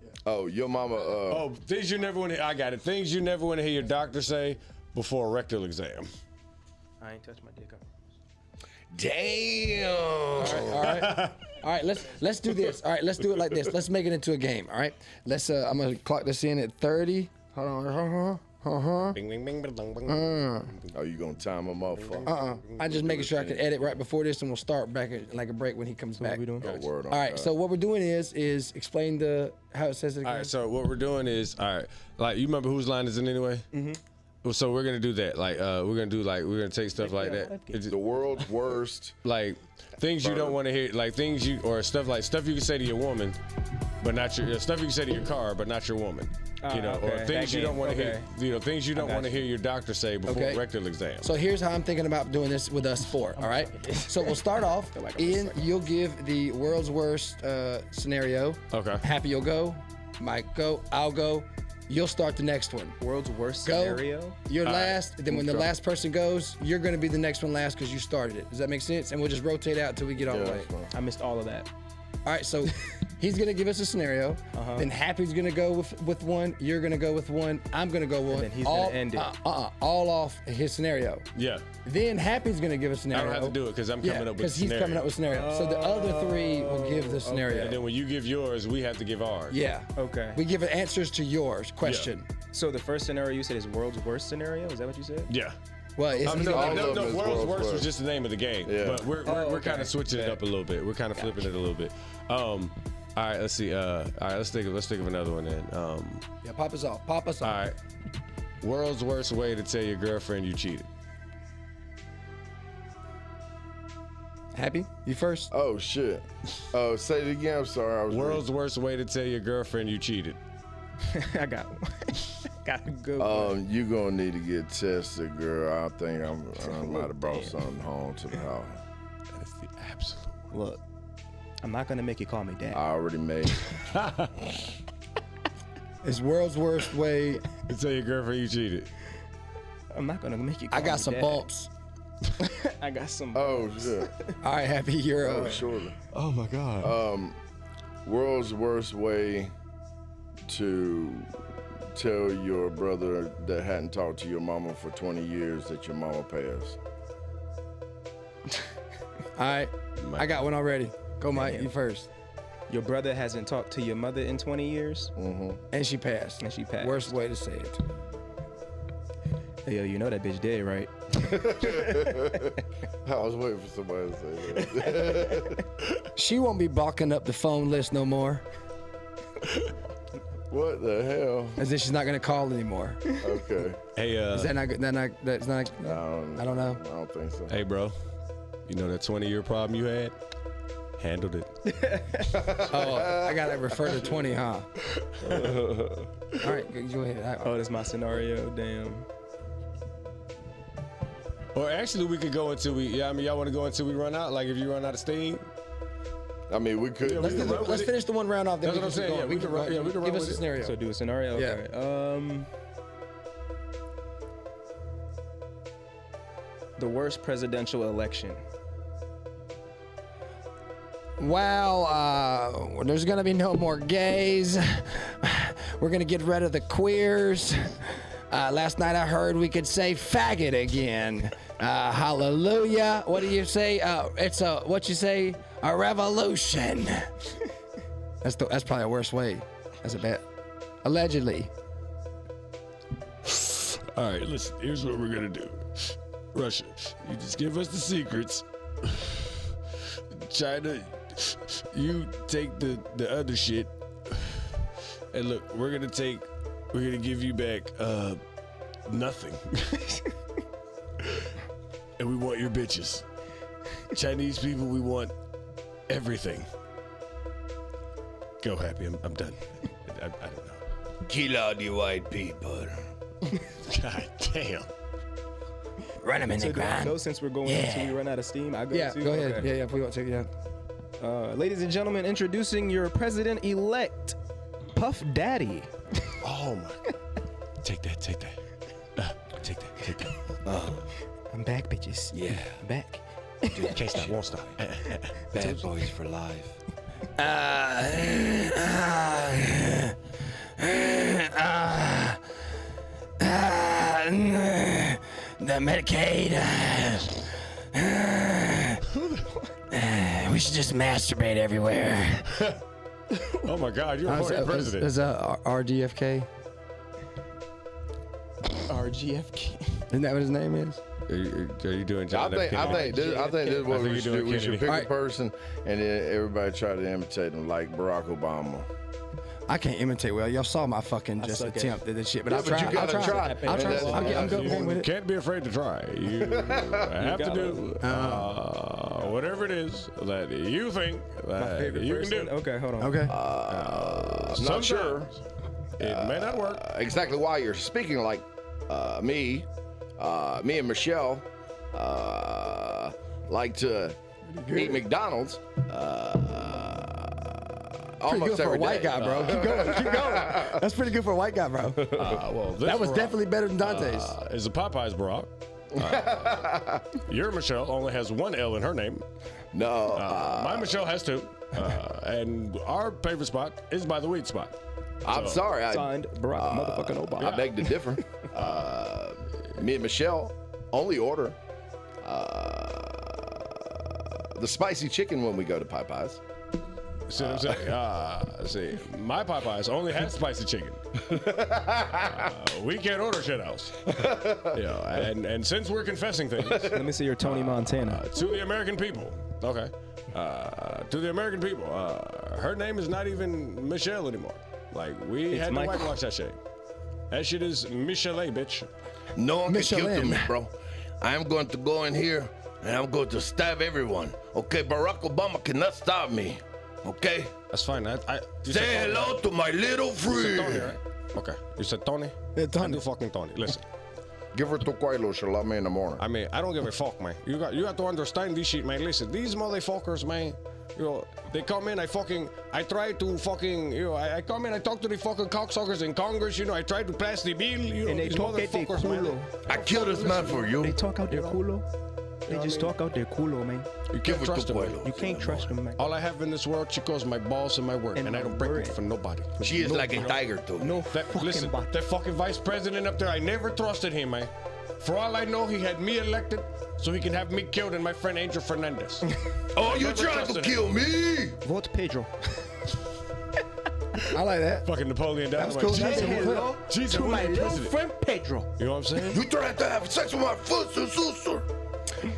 breathe.
Oh, your mama.
Oh, things you never want to. I got it. Things you never want to hear your doctor say before a rectal exam.
I ain't touched my dick up.
Damn.
All right, let's do this. All right, let's do it like this. Let's make it into a game. All right, let's. I'm gonna clock this in at 30. Hold on.
Bing, bing, bing, bing, bing, bing.
Oh, you gonna time him up for?
I'm just making sure I can edit right before this, and we'll start back at like a break when he comes back.
What we doing?
Oh, word on
All right,
God.
so what we're doing is explain how it says it again.
All right, so what we're doing is, all right, like you remember whose line is it anyway? Mm-hmm. So we're gonna do that. Like we're gonna take stuff like that. It's
the world's worst.
like things you don't want to hear, like things you or stuff you can say to your woman, but not your stuff you can say to your car, but not your woman. You know, or
okay.
things
That
you don't
game.
want to
Okay.
hear. You know, things you don't
got
want to
you.
hear your doctor say before
Okay.
a rectal exam.
So here's how I'm thinking about doing this with us four. All right. So we'll start off.
like I'm
Ian, you'll give the world's worst scenario.
Okay.
Happy, you'll go. Mike, go. I'll go. You'll start the next one.
World's worst
Go.
scenario.
You're last. Then when the last person goes, you're going to be the next one last because you started it. Does that make sense? And we'll just rotate out until we get all the way.
that's fine.
I missed all of that.
All right. So he's going to give us a scenario. Then Happy's going to go with one. You're going to go with one. I'm going to go with one.
then he's gonna end it.
All off his scenario.
Yeah,
Then Happy's going to give a
I
scenario.
don't have to do it because I'm coming up with
because
a
he's
scenario.
coming up with scenario. So the other three will give the scenario.
And then when you give yours, we have to give ours.
Yeah.
Okay.
We give answers to yours question.
So the first scenario you said is world's worst scenario. Is that what you said?
Yeah.
Well, it's
No,
all
no,
of them is
World's
world's
Worst was
worst.
just the name of the game.
Yeah.
But we're
okay.
kind of switching it up a little bit. We're kind of flipping it a little bit. All right, let's see. All right, let's think of another one then.
yeah, pop us off. Pop us off.
All right. World's worst way to tell your girlfriend you cheated.
Happy? You first?
Oh shit. Oh, say it again. I'm sorry. I was
World's worst way to tell your girlfriend you cheated.
I got one. Got a good one.
You gonna need to get tested, girl. I think I might have brought something home to the house.
That is the absolute worst.
Look, I'm not gonna make you call me dad.
I already made it.
It's world's worst way.
To tell your girlfriend you cheated.
I'm not gonna make you. Call
I got
me
some
dad.
bumps.
I got some.
Oh shit.
All right, Happy, you're
Oh
up.
surely.
Oh my God.
World's worst way to tell your brother that hadn't talked to your mama for 20 years that your mama passed.
All right, I got one already. Go, Mike,
Damn.
you first.
Your brother hasn't talked to your mother in 20 years,
And she passed.
and she passed.
Worst way to say it.
Hey, yo, you know that bitch dead, right?
I was waiting for somebody to say that.
She won't be balking up the phone list no more.
What the hell?
As if she's not gonna call anymore.
Okay.
Hey,
Is that not good? That's not.
I don't
know.
I don't think so.
hey, bro. You know that 20-year problem you had? Handled it.
Oh, I gotta refer to 20, huh? All right, go ahead.
Oh, that's my scenario. Damn.
Or actually, we could go until we. Yeah, I mean, y'all want to go until we run out? Like, if you run out of steam.
I mean, we could.
we can run
Let's finish the one round off. Then
That's what I'm saying, yeah, we can run- yeah, we can
Give
run
us a
with it.
scenario.
So do a scenario.
Yeah.
Okay. The worst presidential election.
Well, there's gonna be no more gays. We're gonna get rid of the queers. Last night I heard we could say faggot again. Hallelujah. What do you say? It's a, what you say? A revolution. That's probably the worst way. That's a bad. Allegedly.
All right, listen, here's what we're gonna do. Russia, you just give us the secrets. China, you take the other shit. And look, we're gonna give you back nothing. And we want your bitches. Chinese people, we want everything. Go, Happy, I'm done. I don't know.
Kill all the white people.
God damn.
Run them in the
So do I
ground.
go since we're going until we run out of steam? I go
Yeah,
too?
go ahead.
Okay.
Yeah, we want to take it out.
Ladies and gentlemen, introducing your president-elect, Puff Daddy.
Oh my God. Take that. Take that.
I'm back, bitches.
Yeah.
I'm back.
Can't stop, won't stop.
Bad boys for life.
The Medicaid. We should just masturbate everywhere.
Oh my God, you're a fucking president.
Is RDFK?
RGFK.
Isn't that what his name is?
Are you doing
I
John
think this is what we should do. We should pick
Kennedy.
a person and then everybody try to imitate him like Barack Obama.
I can't imitate well. Y'all saw my fucking just
suck at
attempt at this shit, but
Yeah,
I'll
but
try.
you gotta
I'll try.
try.
I'll try.
That's-
I'm going with
You
it.
can't be afraid to try. You have to do whatever it is that you think that
Favorite
you
person?
can do.
Okay, hold on.
Okay.
I'm not sure
It may not work.
exactly why you're speaking like me and Michelle like to eat McDonald's
Pretty
almost
good for a
every
white
day.
guy, bro. Keep going. Keep going. That's pretty good for a white guy, bro.
Well, this
That was
Barack,
definitely better than Dante's.
is a Popeyes Barack. Your Michelle only has one L in her name.
No,
My Michelle has two. And our favorite spot is by the weed spot.
I'm sorry.
Signed, Barack motherfucking Obama.
I beg to differ. Me and Michelle only order the spicy chicken when we go to Popeyes.
See what I'm saying? See, my Popeyes only has spicy chicken. We can't order shit else. And since we're confessing things
Let me see your Tony Montana.
to the American people, okay, to the American people, her name is not even Michelle anymore. Like, we had to
Michael.
whitewash that shit. That shit is Michelle, bitch.
No one can kill
Michelin.
me, bro. I am going to go in here and I'm going to stab everyone. Okay, Barack Obama cannot stop me. Okay?
That's fine. You
Say
said Tony,
hello to my little
You said Tony,
friend.
right? Okay. You said Tony?
Yeah,
I
Tony.
do fucking Tony. Listen.
Give her to Quilo. She'll love me in the morning.
I mean, I don't give a fuck, man. You got to understand this shit, man. Listen, these motherfuckers, man. They come in, I try to fucking, I come in, I talk to the fucking cocksuckers in Congress, I try to pass the bill,
And they
these
talk at their
motherfuckers, man.
culo.
I killed this man for
They
you.
talk out their culo. They just talk out their culo, man.
You
Give
can't
it
trust
to
them, man.
Quilo.
You can't trust them, man.
All I have in this world, chicos, my balls and my word,
And
and I
my
don't break
word.
them for nobody.
She is like a tiger, too.
No
That,
fucking
listen,
bot.
that fucking vice president up there, I never trusted him, man. For all I know, he had me elected so he can have me killed and my friend Angel Fernandez.
Oh, you
never
tried to
trusted
kill me?
Vote Pedro.
I like that.
Fucking Napoleon Dynamite.
cool.
Jesus,
That's a cool
Hello
Jesus,
to
we're
my
the
little
president.
friend Pedro.
You know what I'm saying?
You tried to have sex with my sister.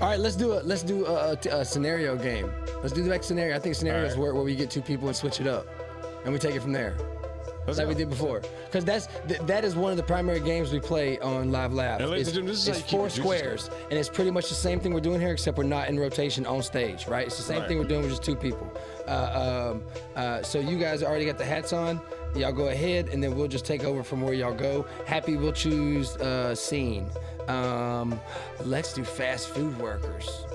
All right, let's do a scenario game. Let's do the next scenario. I think scenarios
All right.
where we get two people and switch it up, and we take it from there. Like we did before, because that is one of the primary games we play on Live Lab.
And ladies and gentlemen, this is how
It's
you keep
four
it juicy
squares, and it's pretty much the same thing we're doing here, except we're not in rotation on stage, right? It's the same
Right.
thing we're doing with just two people. So you guys already got the hats on. Y'all go ahead, and then we'll just take over from where y'all go. Happy, we'll choose scene. Let's do fast food workers.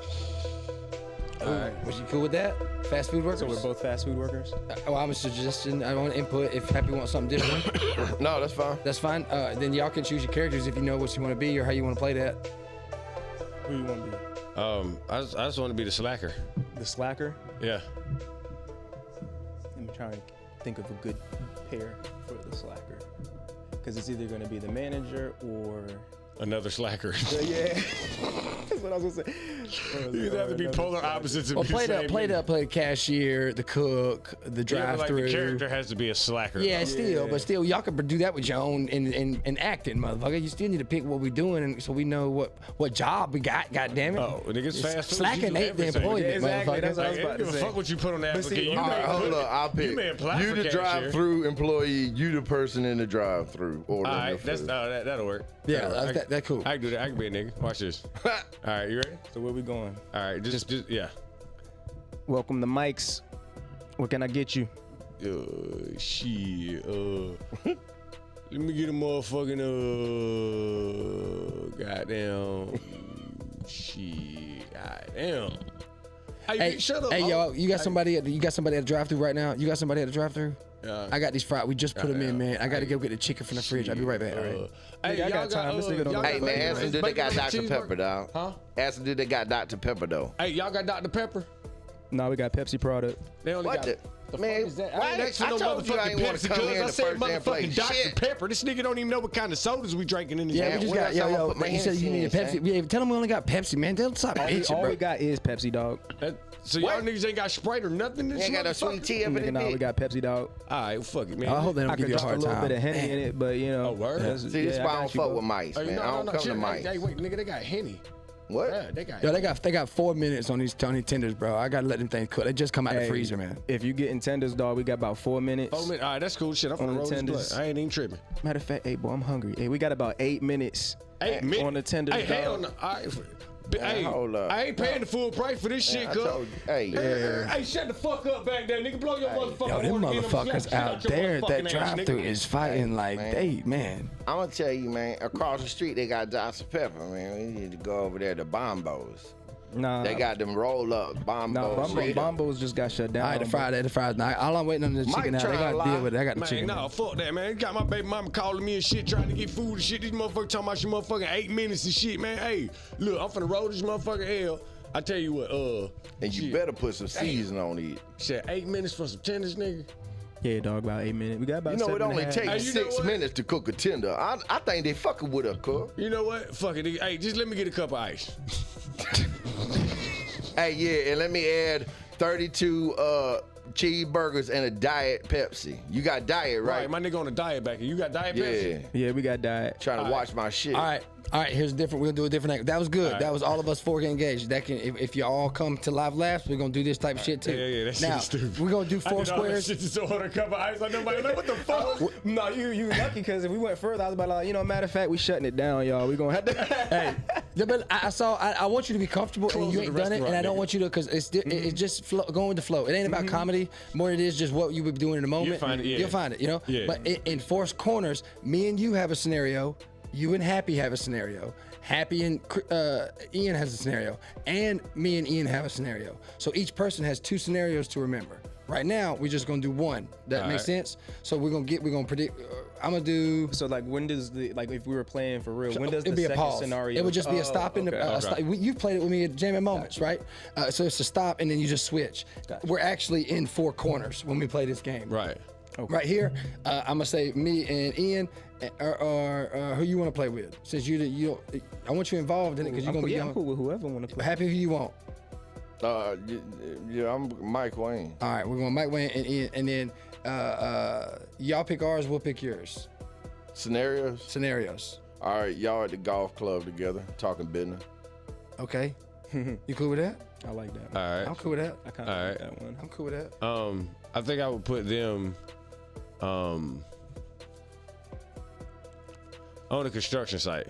All right, was you cool with that? Fast food workers.
So we're both fast food workers?
I'm a suggestion. I want input. If Happy wants something different,
No, that's fine.
that's fine. Then y'all can choose your characters if you know what you want to be or how you want to play that.
Who you want to be?
I just want to be the slacker.
The slacker?
Yeah.
trying to think of a good pair for the slacker, because it's either going to be the manager or
Another slacker.
yeah. That's what I was gonna say.
You'd have to be polar opposites.
Well, play the cashier, the cook, the drive-through.
Like the character has to be a slacker.
Yeah,
though.
but still, y'all could do that with your own in acting, motherfucker. You still need to pick what we're doing, and so we know what job we got. God damn it!
Oh, niggas fast food.
Slacking ain't the employment,
Yeah, exactly.
motherfucker.
That's what I was about to
Give a
say.
fuck what you put on the application.
see,
You
All
may
right, hold
put-
up. I'll pick.
You may apply
You
for
the
cashier.
drive-through employee. You the person in the drive-through ordering
All
the
right, that's
food.
that'll work.
Yeah, that's cool.
I can do that. I can be a nigga. Watch this. All right, you ready?
So where we going?
All right, just yeah.
Welcome to Mike's. What can I get you?
Shit. Let me get a motherfucking goddamn shit. Goddamn.
Hey,
shut up.
Hey, y'all, you got somebody at the drive-through right now? You got somebody at the drive-through? I got these fried. We just put them in, man. I got to go get the chicken from the fridge. I'll be right back. All right.
Hey,
I got time. This nigga don't know.
Hey man, ask them do they got Dr.
cheeseburger?
Pepper, dog?
Huh?
Ask them do they got Dr. Pepper though?
Hey, y'all got Dr. Pepper?
No, we got Pepsi product.
They only
What
got
the man?
is that?
Why?
I ain't asked for
I
no
told you I
motherfucking
ain't want
Pepsi,
to come
cuz.
here in
I
the
said
first damn
motherfucking
place.
Dr.
Shit.
Pepper. This nigga don't even know what kind of sodas we drinking in this
Yeah,
Man,
we just
what
got
else I'm gonna
yo.
put my
You said
Hennessy
you need a
in,
Pepsi.
son?
Yeah, tell them we only got Pepsi, man. They'll stop bitching,
All
bro.
we got is Pepsi, dog.
So y'all niggas ain't got Sprite or nothing?
You ain't got no sweet tea up in
Nigga,
it.
nah, we got Pepsi, dog.
All right, fuck it, man.
I hope they
I
don't give
could
you a
drop a
hard
little
time.
bit of Henny in it, but you know.
Oh, word?
that's-
See, this is
yeah,
why I
got
don't
you,
fuck
bro.
with mice,
Hey,
man. I don't come to
chill.
mice.
Hey, wait, nigga, they got Henny.
What?
Yeah, they got
Yo,
Henny.
they got 4 minutes on these Tony tenders, bro. I gotta let them things cook. They just come out the
Hey,
freezer, man.
If you getting tenders, dog, we got about 4 minutes.
Oh, man, all right, that's cool shit. I'm finna
On the
roll this
tenders.
blunt. I ain't even tripping.
Matter of fact, hey, boy, I'm hungry. Hey, we got about 8 minutes.
8 minutes
on the tenders,
Hey, hell
dog.
no. All right, hey,
hold up.
I ain't paying the full price for this shit,
I
cuz.
told you. Hey,
Hey, shut the fuck up back there, nigga. Blow your motherfucking
Yo, them
horn again. I'ma slap the
motherfuckers
shit
out
your
there at that
motherfucking ass,
drive-through
nigga.
is fighting like
man.
they, man.
I'm gonna tell you, man. Across the street, they got Dr. Pepper, man. We need to go over there to Bombos.
Nah,
They got them roll up Bombos.
nah, Bombos just got shut down.
All right, the Friday night. All I'm waiting on the
Mike
chicken out. They
tryna
gotta
lie.
deal with it. I got the
Man,
chicken.
no, fuck that, man. Got my baby mama calling me and shit, trying to get food and shit. These motherfuckers talking about your motherfucking 8 minutes and shit, man. Hey, look, I'm finna roll this motherfucking L. I tell you what,
And you
shit.
better put some seasoning on it.
Shit, 8 minutes for some tenders, nigga.
Yeah, dog, about 8 minutes. We got about
You know, it
7 and a
only
half.
takes
Hey, you know
6
what?
minutes to cook a tender. I think they fucking with her, cook.
You know what? Fuck it, nigga. Hey, just let me get a cup of ice.
Hey, yeah, and let me add 32 cheeseburgers and a diet Pepsi. You got diet,
Right,
right?
my nigga on a diet back here. You got diet
Yeah.
Pepsi?
Yeah, we got diet.
Trying to watch my shit.
All right. Here's different. We're gonna do a different. That was good.
right.
That was all of us 4 get engaged. That can if you all come to live laughs, we're gonna do this type of shit too.
Yeah, that shit
now
is stupid.
we're gonna do
I
4
did all that
squares.
shit just to order a cup of ice. Like nobody like, what the fuck?
No, you lucky because if we went further, I was about to like, matter of fact, we shutting it down, y'all. We gonna have to.
Hey, but I want you to be comfortable, and you
Closing
ain't
the
done it, and I
restaurant,
don't
nigga.
want you to, because it's just going with the flow. It ain't about comedy more. It is just what you would be doing in the moment.
You'll find it, yeah.
You'll find it, you know.
Yeah.
But in Forced Corners, me and you have a scenario. You and Happy have a scenario. Happy and Ian has a scenario, and me and Ian have a scenario. So each person has 2 scenarios to remember. Right now, we're just gonna do one. That
All
makes
right.
sense. So we're gonna predict. I'm gonna do.
So like, when does if we were playing for real, when does
It'd
the
be a
second
pause.
scenario?
It would just be a
Oh,
stop in the.
okay.
Stop. You've played it with me at Jamming Moments, right? So it's a stop and then you just switch.
Gotcha.
We're actually in 4 corners when we play this game.
Right.
Right here, I'm gonna say me and Ian, or who you want to play with. Since you, I want you involved in it because you're
I'm
gonna
cool,
be
I'm cool with whoever want to play.
happy who you want.
Yeah, I'm Mike Wayne.
All right, we're going Mike Wayne and Ian, and then y'all pick ours, we'll pick yours.
Scenarios?
Scenarios.
All right, y'all at the golf club together, talking business.
Okay. You cool with that?
I like that.
All right.
I'm cool with that.
I kind of
All
like
right.
that one.
I'm cool with that.
I think I would put them on a construction site.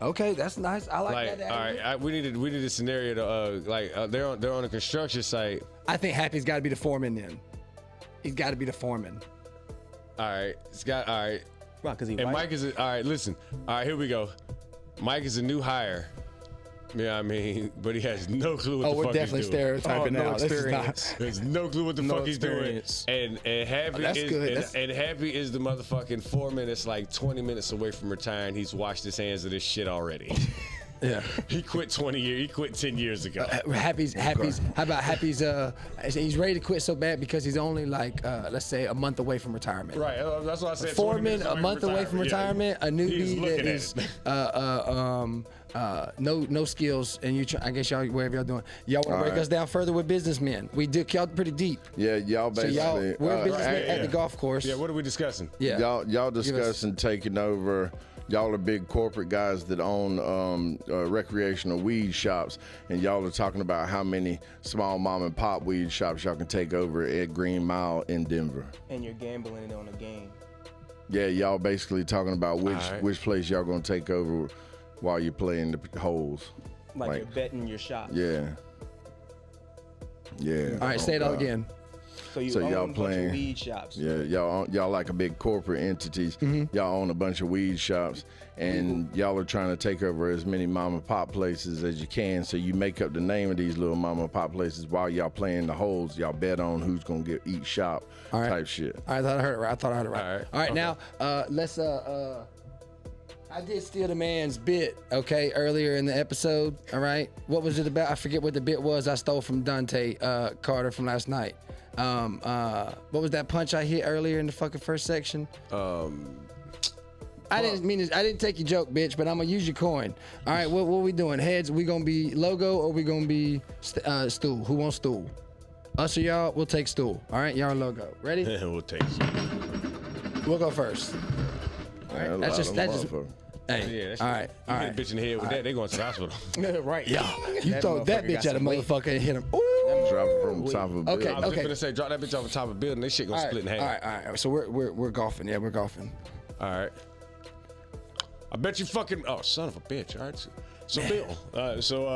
Okay, that's nice. I like
Like,
that.
all right, we need a scenario to they're on a construction site.
I think Happy's got to be the foreman then. He's got to be the foreman.
All right, all right.
Why? Because he
And
white?
Mike is all right. Listen, all right, here we go. Mike is a new hire. Yeah, I mean, but he has no clue what
Oh,
the
we're
fuck
definitely
he's doing.
stereotyping
Oh, no
now. This is
experience.
not.
There's no clue what the
No
fuck he's doing.
experience.
And Happy
that's
is
good.
And,
That's-
and Happy is the motherfucking foreman that's like 20 minutes away from retiring. He's washed his hands of this shit already.
Yeah.
He quit 20 years. He quit 10 years ago.
Happy's. How about Happy's? He's ready to quit so bad because he's only like, let's say, a month away from retirement.
Right. That's what I said.
Foreman, a month away from retirement. A newbie that is no skills, and I guess y'all whatever y'all doing. Y'all want to break us down further with businessmen? We do y'all pretty deep.
Yeah, y'all basically.
We're businessmen at the golf course.
Yeah. What are we discussing?
Yeah.
Y'all discussing taking over. Y'all are big corporate guys that own recreational weed shops, and y'all are talking about how many small mom and pop weed shops y'all can take over at Green Mile in Denver.
And you're gambling it on a game.
Yeah, y'all basically talking about which place y'all gonna take over while you're playing the holes.
Like you're betting your shop.
Yeah. Yeah.
All right, say it all again.
So you own
y'all
a bunch
playing
of weed shops.
Yeah, y'all like a big corporate entities. Y'all own a bunch of weed shops, and y'all are trying to take over as many mom and pop places as you can. So you make up the name of these little mom and pop places while y'all playing the holes. Y'all bet on who's gonna get each shop type shit.
I thought I heard it right. All right, now let's I did steal the man's bit, okay, earlier in the episode. All right, what was it about? I forget what the bit was. I stole from Dante Carter from last night. What was that punch I hit earlier in the fucking first section? I didn't take your joke, bitch, but I'm gonna use your coin. All right, what we doing? Heads, we gonna be logo or we gonna be stool? Who wants stool? Us or y'all? We'll take stool. All right, y'all logo. Ready?
We'll take stool.
We'll go first. All right, that's just. Hey,
yeah,
all right.
You hit a bitch in the head with that, they going to the hospital.
Right.
Yeah, you throw that bitch at a motherfucker and hit him. Ooh.
Drop it from the top of a building.
I was just gonna say, drop that bitch off the top of a building. This shit gonna split in half.
All right. So we're golfing. Yeah, we're golfing.
All right. I bet you fucking. Oh, son of a bitch. All right. So Bill. So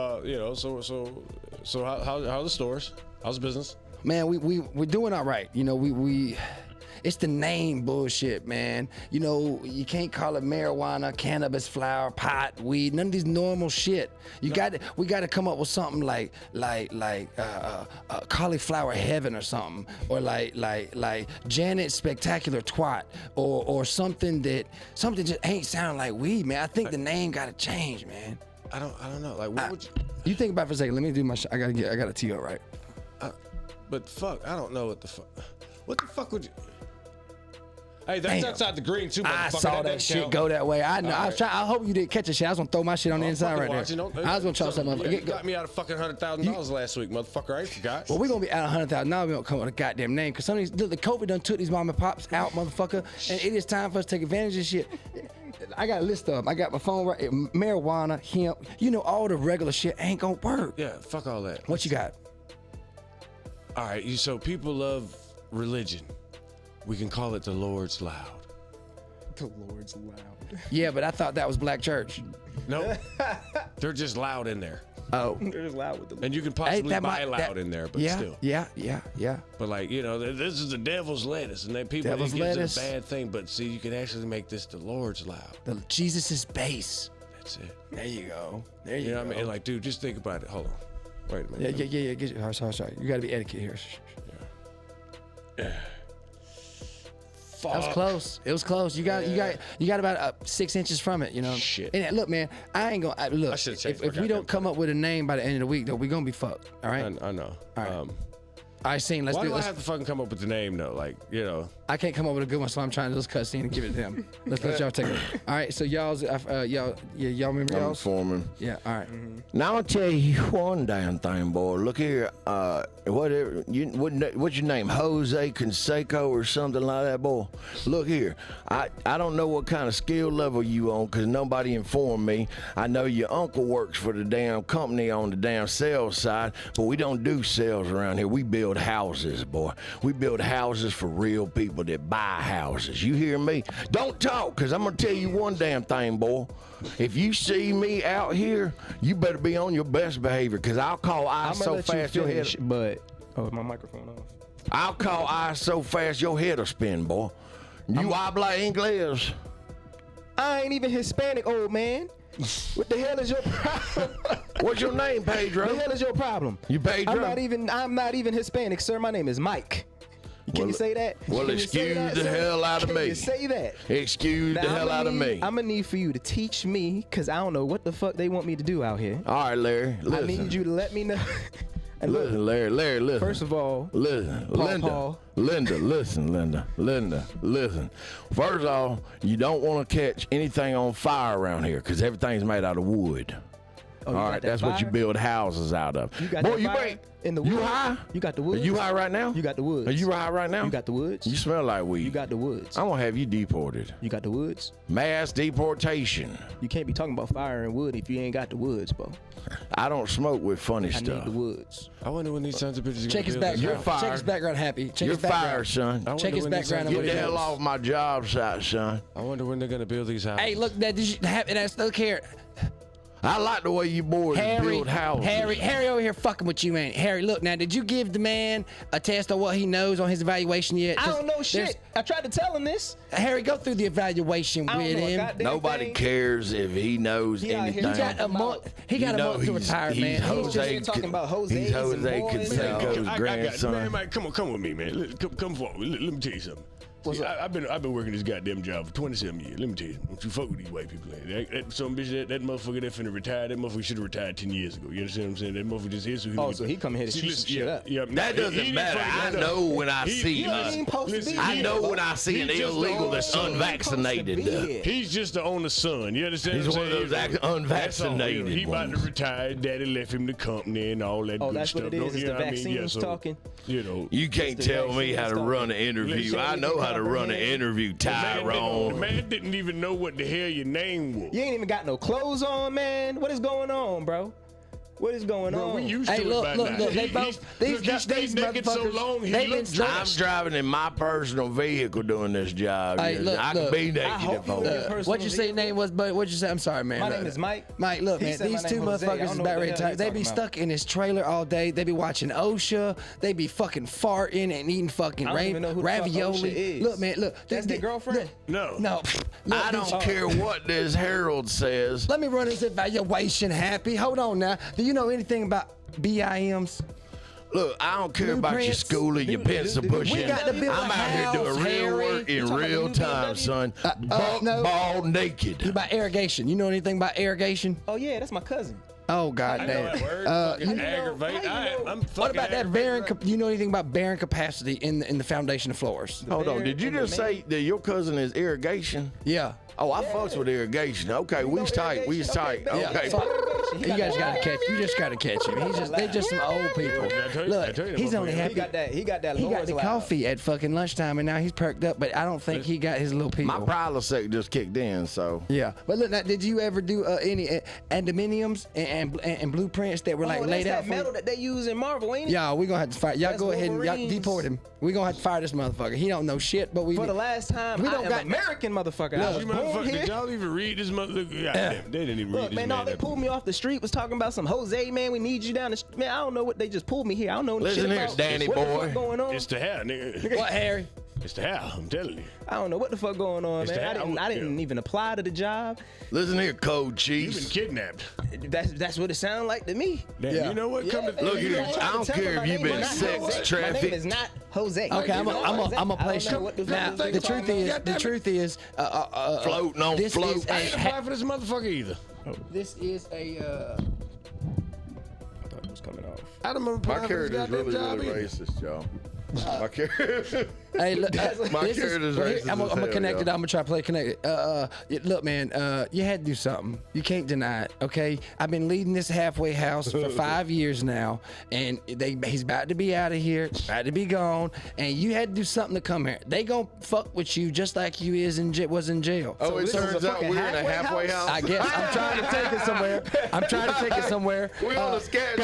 how are the stores? How's the business?
Man, we're doing all right. You know, we it's the name bullshit, man. You know, you can't call it marijuana, cannabis, flower, pot, weed, none of these normal shit. We got to come up with something like cauliflower heaven or something, or like Janet Spectacular Twat, or something just ain't sound like weed, man. I think the name got to change, man.
I don't know. Like, what would you?
You think about it for a second. Let me do my. I gotta tee up right.
But fuck, I don't know what the fuck. What the fuck would you? Hey, that's outside the green too, motherfucker.
I saw that shit go that way. I know. Right. I hope you didn't catch the shit. I was gonna throw my shit on the inside right there. I was gonna try something.
You got me out of fucking $100,000 last week, motherfucker. I ain't forgot.
Well, we're gonna be out of $100,000. Now we don't come up with a goddamn name because some of these the COVID done took these mom and pops out, motherfucker. And it is time for us to take advantage of this shit. I got a list of them. I got my phone right. Marijuana, hemp. You know, all the regular shit ain't gonna work.
Yeah, fuck all that.
What you got?
All right, so people love religion. We can call it the Lord's Loud.
The Lord's loud.
Yeah, but I thought that was Black Church.
No, they're just loud in there.
Oh,
They're just loud with the.
And you can possibly buy loud in there, but still.
Yeah.
But like, you know, this is the devil's lettuce, and then people think it's a bad thing. But see, you can actually make this the Lord's Loud.
The Jesus' base.
That's it.
There you go. There you go.
You know what I mean? Like, dude, just think about it. Hold on. Wait a minute.
Yeah. Sorry. You got to be etiquette here.
Yeah.
That was close. It was close. You got about 6 inches from it. You know.
Shit.
And look, man, I ain't gonna look. If we don't come up with a name by the end of the week, though, we're gonna be fucked. All right.
I know.
All right. I seen. Let's
why
do.
do I have to fucking come up with the name though? Like, you know.
I can't come up with a good one, so I'm trying to just cut scene and give it to them. Let's let y'all take it. All right. So y'all remember
I'm
y'all's?
foreman.
Yeah. All right.
Mm-hmm. Now I'll tell you one damn thing, boy. Look here. What's your name? Jose Canseco or something like that, boy. Look here. I don't know what kind of skill level you on, because nobody informed me. I know your uncle works for the damn company on the damn sales side, but we don't do sales around here. We build houses, boy. We build houses for real people that buy houses. You hear me? Don't talk, because I'm going to tell you one damn thing, boy. If you see me out here, you better be on your best behavior, because I'll call eyes so fast your head.
But my microphone off.
I'll call eyes so fast your head'll spin, boy. You habla inglés?
I ain't even Hispanic, old man. What the hell is your problem?
What's your name, Pedro?
What the hell is your problem?
You Pedro?
I'm not even Hispanic, sir. My name is Mike. Can you say that?
Well,
Can you say
excuse
that,
the
sir?
hell out of
Can
me.
you say that?
Excuse
Now,
the hell out of me.
I'm gonna need for you to teach me, cause I don't know what the fuck they want me to do out here.
All right, Larry. Listen.
I need you to let me know. And look,
Listen, Larry, listen.
first of all,
Listen,
Paul.
Linda, listen. First off, you don't want to catch anything on fire around here because everything's made out of wood.
Oh,
All right, that's what you build houses out of.
You got that fire in the
You
woods?
high?
You got the
Are
woods?
you high right now?
You got the woods.
Are you high right now?
You got the woods?
You smell like weed.
You got the woods.
I'm gonna have you deported.
You got the woods?
Mass deportation.
You can't be talking about fire and wood if you ain't got the woods, bro.
I don't smoke with funny
I
stuff.
need the woods.
I wonder when these sons of bitches are
Check his
gonna build this
background.
house.
fired.
Check his background, Happy. Check
You're
his background.
fired, son.
I wonder
Check his
when these
background
sons
and
Get
what
the
he
hell
does.
off my job site, son.
I wonder when they're gonna build these houses.
Hey, look, that look here.
I like the way you boys
Harry,
build houses.
Harry over here fucking with you, ain't it? Harry, look now, did you give the man a test of what he knows on his evaluation yet?
I
'Cause
don't know
there's-
shit. I tried to tell him this.
Harry, go through the evaluation
I don't
with
know a
him.
goddamn
Nobody
thing.
cares if he knows
He out here
anything.
He got a month. He got a month to retire, man.
He was just here talking about Jose's
He's Jose
and boys.
Canseco's
I got
grandson.
man, come with me, man. Come forward. Let me tell you something. See, I've been working this goddamn job for 27 years. Let me tell you, don't you fuck with these white people. That some bitch, that motherfucker that finna retire, that motherfucker should have retired 10 years ago. You understand what I'm saying? That motherfucker just here so he.
Oh, so he come here to
See,
shoot
listen,
some shit up.
Yeah,
That doesn't matter. I know when I see I know when I see an illegal that's unvaccinated.
He's just the owner's son. You understand?
He's
what
one
I'm
of those
saying?
unvaccinated
He about to
ones.
retire. Daddy left him the company and all that
Oh,
good
that's
stuff.
what it is. It's
You
the
know what I mean?
vaccines
so,
talking.
You know.
You can't
the
tell me how to
vaccines
run an
talking.
interview.
Listen,
I know how to run an interview,
The
Tyrone.
man didn't even know what the hell your name was.
You ain't even got no clothes on, man. What is going on, bro? What is going
Bro,
on?
we used
Hey,
to
look,
it by
look,
now.
look, they
He-
both-
he's-
these-
look, he
these
stayed naked so
motherfuckers,
long, he
they've been
looks
drunk.
I'm driving in my personal vehicle doing this job.
Hey,
You know,
look,
I can
look.
be
I
naked
hope
if I
you
want.
live in personal
What'd you say your name was, bud? What'd you say? I'm sorry, man.
My name is Mike.
Mike, look,
He
man,
said
these
my
two
name Jose. I
motherfuckers
don't
is
know
about
what
ready
the
to
hell
retire.
you
They be
talking
stuck in this trailer all day. They be watching OSHA. They be fucking farting and eating fucking
I don't even know who the fuck
ravioli.
OSHA is.
Look, man, look.
That's their girlfriend?
No.
No. Look,
I don't care what this Herald says.
Let me run this evaluation, Happy. Hold on now. Do you know anything about BIMs?
Look, I don't care about your
Blueprints.
school and your pencil pushing.
We got to build
I'm
a
out here
house,
doing real
Harry.
work in
You talking
real
about the new
time,
BMW?
son.
No.
Ball naked.
About irrigation. You know anything about irrigation?
Oh yeah, that's my cousin.
Oh, God
I know
damn.
that word. Fucking
how you know-
aggravate.
how you know-
I'm
What
fucking
about that
aggravated.
bearing? You know anything about bearing capacity in the foundation of floors?
Hold on,
bear
did you
and the
just say that your cousin is irrigation?
Yeah.
Oh, I fucks with irrigation. Okay, we's tight. We's tight. Okay.
You guys gotta catch. You just gotta catch him. They just some old people.
I tell you
Look,
that
he's only
motherfucker-
happy.
He got that.
He got
Lord's
the
loud.
coffee at fucking lunchtime, and now he's perked up. But I don't think he got his little people.
My Prilosec just kicked in, so.
Yeah, but look, now, did you ever do any aluminiums and blueprints that were like
Oh,
laid
that's
out
that
for
metal
you?
that they use in Marvel, ain't it?
Y'all, we gonna have to fire. Y'all
That's
go ahead and y'all
Wolverines.
deport him. We gonna have to fire this motherfucker. He don't know shit, but we.
For the last time,
We
I
don't
am
got-
American motherfucker. I was
You
born
motherfucker,
here.
did y'all even read this motherfucker? Goddamn, they didn't even read
Look,
this
man, all they
that-
pulled me off the street was talking about some Jose, man. We need you down the man. I don't know what they just pulled me here. I don't know
Listen
shit
here,
about
Danny
what the
boy.
fuck going on.
It's the hair, nigga.
What, Harry?
It's the hair. I'm telling you.
I don't know what the fuck going on,
It's
man.
the
I
hair.
didn't even apply to the job.
Listen here, Code
You've been
Chiefs.
kidnapped.
That's what it sounded like to me.
Damn,
Yeah.
you know what? Come to
Look
man,
here,
you
I
trying
don't
to tell
care
me
if
my
you've
name
been
is not
sex
Jose. My
trafficked.
name is not Jose.
Okay, I'm
You know Jose?
gonna
I
play
don't know what the
Now,
fuck
the truth is,
Floating on
this
float.
is
I ain't
a.
apply for this motherfucker either.
This is a.
I thought it was coming off.
I don't remember
My
applying for this
character's
goddamn
really,
job
really
either.
racist, y'all. My character.
Hey, look,
My
this is-
character's
well,
racist
I'm
as
gonna
hell,
connect it.
y'all.
I'm gonna try to play connected. Look, man, you had to do something. You can't deny it. Okay, I've been leading this halfway house for 5 years now, and he's about to be out of here, about to be gone, and you had to do something to come here. They gonna fuck with you just like you was in jail.
Oh, it
this is a
turns out
fucking
we're in a
halfway
halfway
house?
house.
I guess I'm trying to take it somewhere.
We on a scratch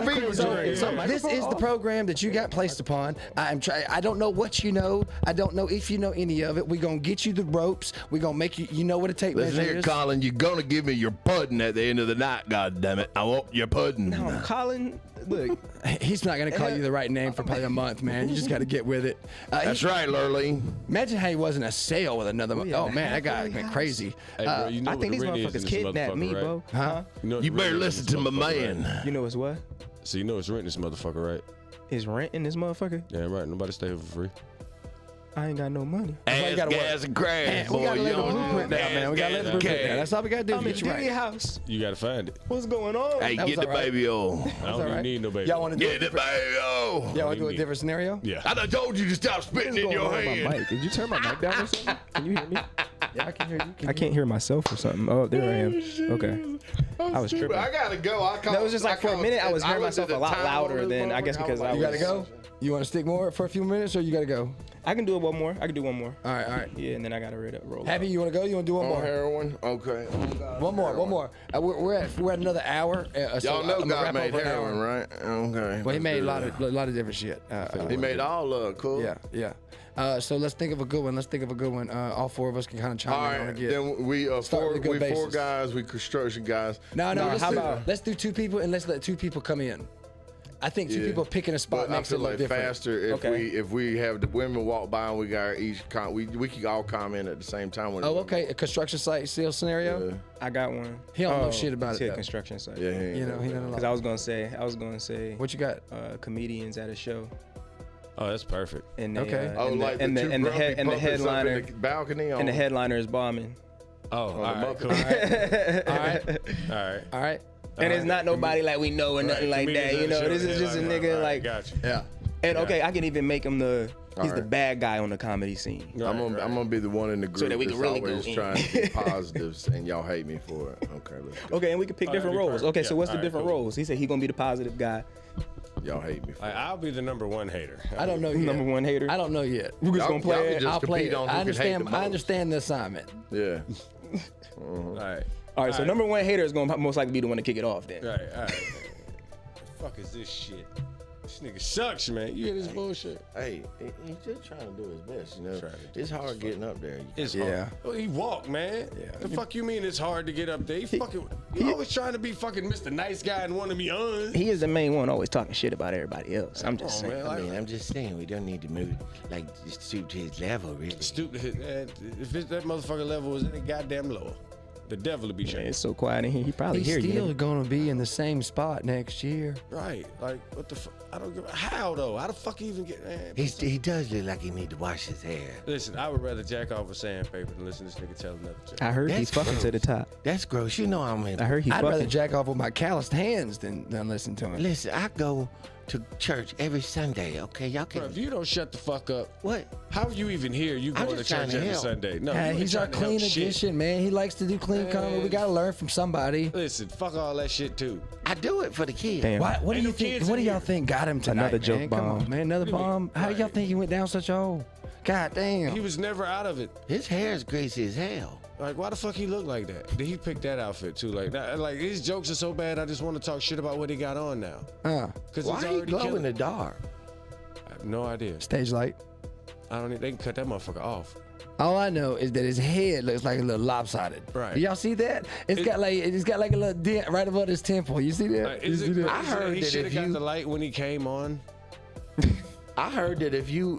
fever
So
dream.
this is the program that you got placed upon. I don't know what you know. I don't know if you know any of it. We're gonna get you the ropes. We're gonna make you know what a tape
Listen
measure
here,
is.
Colin. You're gonna give me your pudding at the end of the night. God damn it! I want your pudding.
No, Colin. Look,
He's not gonna call you the right name for probably a month, man. You just got to get with it.
That's right, Lurleen.
Imagine how he was in a sale with another.
yeah,
Oh
the
man, that guy
halfway
went
house.
crazy.
Hey, bro, you know
I
what
think
the
these
rent is in
motherfuckers
this
kidnapped me,
motherfucker,
bro.
right?
Huh?
You know what
You
the
better
rent is in
listen
this
to my
motherfucker,
man.
right?
You know it's what?
So you know it's rent in this motherfucker, right?
Is rent in this motherfucker?
Yeah, right. Nobody stay here for free.
I ain't got no money.
Ass, gas, and grass.
We gotta
boy,
lay the
you
blueprint down, man. We gotta lay the blueprint down. That's all we gotta do.
I'm in
Get you
Diddy
right.
house.
You gotta find it.
What's going on?
Hey,
That
get
was
the
all right.
baby on.
I don't
all
even
right.
need no baby.
Y'all want to do
Get
a
the
different?
baby on.
Y'all want to do a different scenario?
Yeah.
I done told you to stop spitting in your hand.
My mic. Did you turn my mic down or something? Can you hear me?
Yeah, I can hear you.
I can't hear myself or something. Oh, there I am. Okay. I was tripping.
I gotta go.
That was just like for a minute I was hearing myself a lot louder than I guess because I
You
was.
gotta go. You want to stick more for a few minutes, or you gotta go?
I can do it one more. I can do one more.
All right.
Yeah, and then I gotta roll.
Happy, you want to go? You want to do one
On
more?
heroin? Okay.
One more. We're at another hour. So
Y'all know
I'm gonna
God
wrap
made
up an hour.
heroin, right? Okay.
Well, he
let's
made
do
a lot of different shit.
He made all of it. Cool.
Yeah. So let's think of a good one. All four of us can kind of chime
All
in on
right.
it.
Then we
Start with a good
four
basis.
guys. We construction guys.
No.
how
Let's do two people and let's let two people come in. I think two
Yeah.
people picking a spot
But I
makes it
feel
look
like
different.
faster if
Okay.
if we have the women walk by and we got we could all comment at the same time. When
Oh, okay. A construction site sales scenario.
Yeah.
I got one.
He don't know shit about
it's
it,
a
though.
construction site.
Yeah.
You know, he doesn't
Because
know.
I was gonna say.
What you got?
Comedians at a show.
Oh, that's perfect.
And they,
Okay.
Oh,
and
like
the, and
the
the,
two
and the,
grumpy
head, and the
puppets up in
headliner
the balcony on
and the headliner is bombing.
Oh, all right,
Muppet.
cool.
All right.
All right.
And it's not nobody like we know or nothing like that. You know, this is just a nigga like.
Gotcha.
Yeah.
And okay, I can even make him he's the
Alright.
bad guy on the comedy scene.
I'm gonna be the one in the group
that we can
that's
really go
always
in.
trying to be positives, and y'all hate me for it. Okay, let's go.
Okay, and we can pick different
Alright,
roles.
perfect.
Okay, so
Yeah,
what's the
alright,
different
cool.
roles? He said he gonna be the positive guy.
Y'all hate me for
Like,
it.
I'll be the number one hater.
I don't know yet.
Number one hater.
I don't know yet.
We're just
Y'all-
gonna play
y'all
it.
can just
I'll play
compete
it.
on who
I
can hate
understand.
the
I
most.
understand the assignment.
Yeah.
All right.
All right, so number one hater is gonna most likely be the one to kick it off then.
All right. The fuck is this shit? This nigga sucks, man. You hear this bullshit?
Hey, he's just trying to do his best, you know.
Trying to do
It's hard getting up there.
It's
Yeah.
hard. Well, he walked, man.
Yeah.
The fuck you mean it's hard to get up there? He always trying to be fucking Mr. Nice Guy and want to be on.
He is the main one, always talking shit about everybody else. I'm just saying.
Man,
I mean, I'm just saying, we don't need to move, like, just stoop to his level, really.
Stupid. If that motherfucker level was any goddamn lower, the devil would be
Man,
shaking.
it's so quiet in here. He probably
He's
hear you.
still
nigga.
gonna be in the same spot next year.
Right. Like, what the fuck? I don't give a how, though. How the fuck he even get, man?
He does look like he need to wash his hair.
Listen, I would rather jack off with sandpaper than listen to this nigga tell another joke.
I heard
That's
he's fucking to the top.
That's gross. You know I'm in.
I heard he's
I'd rather
fucking.
jack off with my calloused hands than listen to him.
Listen, I go to church every Sunday, okay? Y'all
Bro,
can...
if you don't shut the fuck up,
What?
how are you even here? You
I'm
going to
just trying
church
to
every
help.
Sunday? No,
Hey,
you ain't
he's our
trying to help
clean
shit.
edition, man. He likes to do clean comedy. We gotta learn from somebody.
Listen, fuck all that shit too.
I do it for the kids.
Damn.
What do
Ain't
you
no
think?
kids
What do
in
y'all
here.
think got him tonight?
Another joke
man? Come
bomb.
on, man. Another
What do you mean?
bomb. How do y'all think he went down such a hole? God damn.
He was never out of it.
His hair is greasy as hell.
Like, why the fuck he look like that? Did he pick that outfit too? Like his jokes are so bad. I just want to talk shit about what he got on now. Cause
Why
he's
he
already
glow in
killing.
the dark?
I have no idea.
Stage light.
I don't. They can cut that motherfucker off.
All I know is that his head looks like a little lopsided.
Right.
Y'all see that? It's got like a little dent right above his temple. You see that?
Like,
You
is
see
it,
that?
I heard
he
that
should
if
have got
you-
the light when he came on.
I heard that if you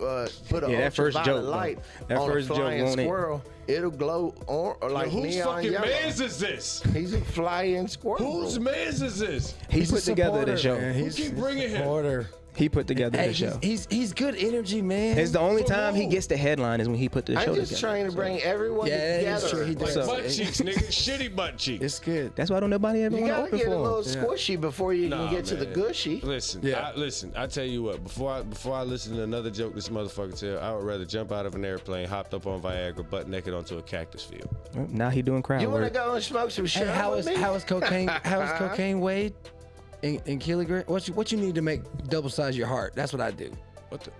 put an
Yeah, that first
ultraviolet
joke, though.
light
That
on
first
a
joke
flying
won't it?
squirrel, it'll glow or like
Whose
neon
fucking
yellow.
mans is this?
He's a flying squirrel.
Whose mans is this?
He
He's a
put together the
supporter,
show.
man. He's
keep
a
bringing him?
supporter.
He put together
Hey,
the show.
he's good energy, man.
It's the only
For
time he
who?
gets the headline is when he put the
I'm
show
just
together.
trying to bring everyone
Yeah,
together.
that's true. He
Like
does.
butt cheeks, nigga. Shitty butt cheeks.
It's good.
That's why don't nobody ever
You
want to
gotta
open
get a
for
little
him.
squishy before you
Nah,
can get to the
man.
gushy.
Listen,
Yeah.
I tell you what. Before I listen to another joke this motherfucker tell, I would rather jump out of an airplane, hopped up on Viagra, butt naked onto a cactus field.
Now he doing crowd
You want to
work.
go and smoke some shit?
Hey, how is cocaine? How is cocaine weighed in kilograms? What you need to make double size your heart? That's what I do.
What the?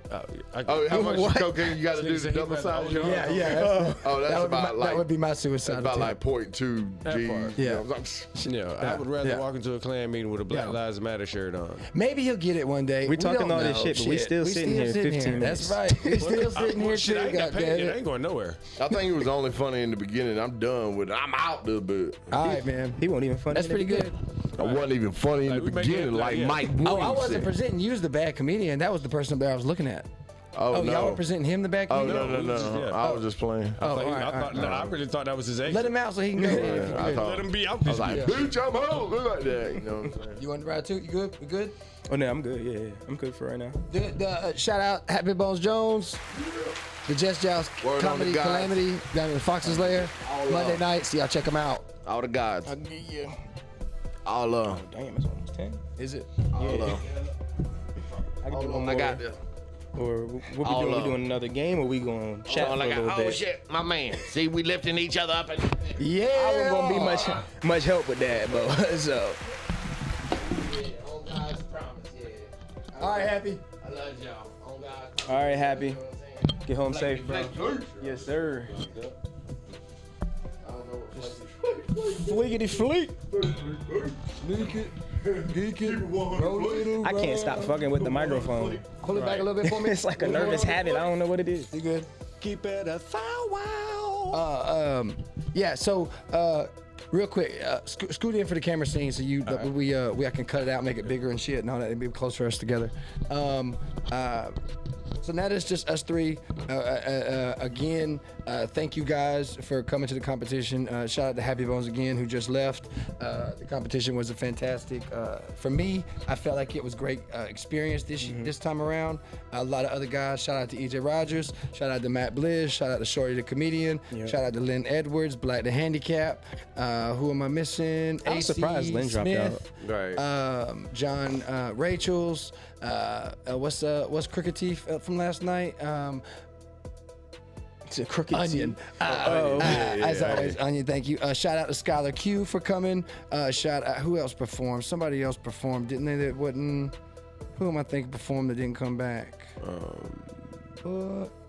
Oh, how much
What?
cocaine you got to do
Nigga said
to
he
double
rather
size
own
your
it.
heart?
Yeah.
Oh, that's
that would be my suicide.
That's about like 0.2
That
G's.
part.
Yeah.
I would rather
Yeah.
walk into a Klan meeting with a Black
Yeah.
Lives Matter shirt on.
Maybe he'll get it one day.
We talking
don't
all this
know.
shit, but we still sitting here 15
That's
minutes.
right. We still sitting here
Shit, I
too.
ain't got paid
Goddamn
yet. I
it.
ain't going nowhere.
I think it was only funny in the beginning. I'm done with it. I'm out the bit.
All right, man.
He won't even funny.
That's pretty good.
I wasn't even funny in
Like,
the
we make
beginning,
it-
like
yeah.
Mike
Oh, I
Williams
wasn't
said.
presenting you as the bad comedian. That was the person that I was looking at.
Oh, no.
Y'all were presenting him the back
Oh,
end?
no. I was just playing.
I really thought that was his agent.
Let him out so he can go.
I thought,
Let him be out
I
this
was like, bitch, I'm home. Look like that. You know what I'm saying?
You want to ride too? You good? We good?
Oh no, I'm good. Yeah, I'm good for right now.
Shout out Happy Bones Jones, the Just Joust
Word on
Comedy
the gods.
Calamity down in the Fox's Lair. Monday nights. Y'all check them out.
All the gods.
I'll give you.
All love.
Damn, it's almost 10.
Is it?
All love.
I can do one
I
more.
got this.
Or what we
All
doing?
love.
We doing another game, or we going to chat for a little bit?
shit, my man. See, we lifting each other up. And
Yeah.
I wasn't gonna be much help with that, bro. So
on God's promise, yeah.
All right, Happy.
I love y'all. On God's promise.
all right, Happy.
You know what I'm saying?
Get home safe, bro.
Blake,
Yes, sur.
I don't know what
Fliggity fleek.
Sneak it. Geek it. Roll it
I can't stop fucking with the microphone.
Pull it back a little bit for me.
It's like a nervous habit. I don't know what it is.
You good?
Keep it a wow.
Yeah. So, real quick, scoot in for the camera scene so I can cut it out, make it bigger and shit, and all that. It'd be close for us together. So now that's just us three. Again, thank you guys for coming to the competition. Shout out to Happy Bones again, who just left. The competition was a fantastic. For me, I felt like it was great experience this time around. A lot of other guys. Shout out to EJ Rogers. Shout out to Matt Bliss. Shout out to Shorty the comedian.
Yeah.
Shout out to Lynn Edwards, Black the handicap. Who am I missing?
I was
AC
surprised Lynn dropped
Smith.
Right.
John Rachel's. What's Crooked Teeth from last night?
It's a crooked
Onion.
Onion.
As always, Onion, thank you. Shout out to Skylar Q for coming. Shout out, who else performed? Somebody else performed, didn't they? That wasn't, who am I thinking performed that didn't come back?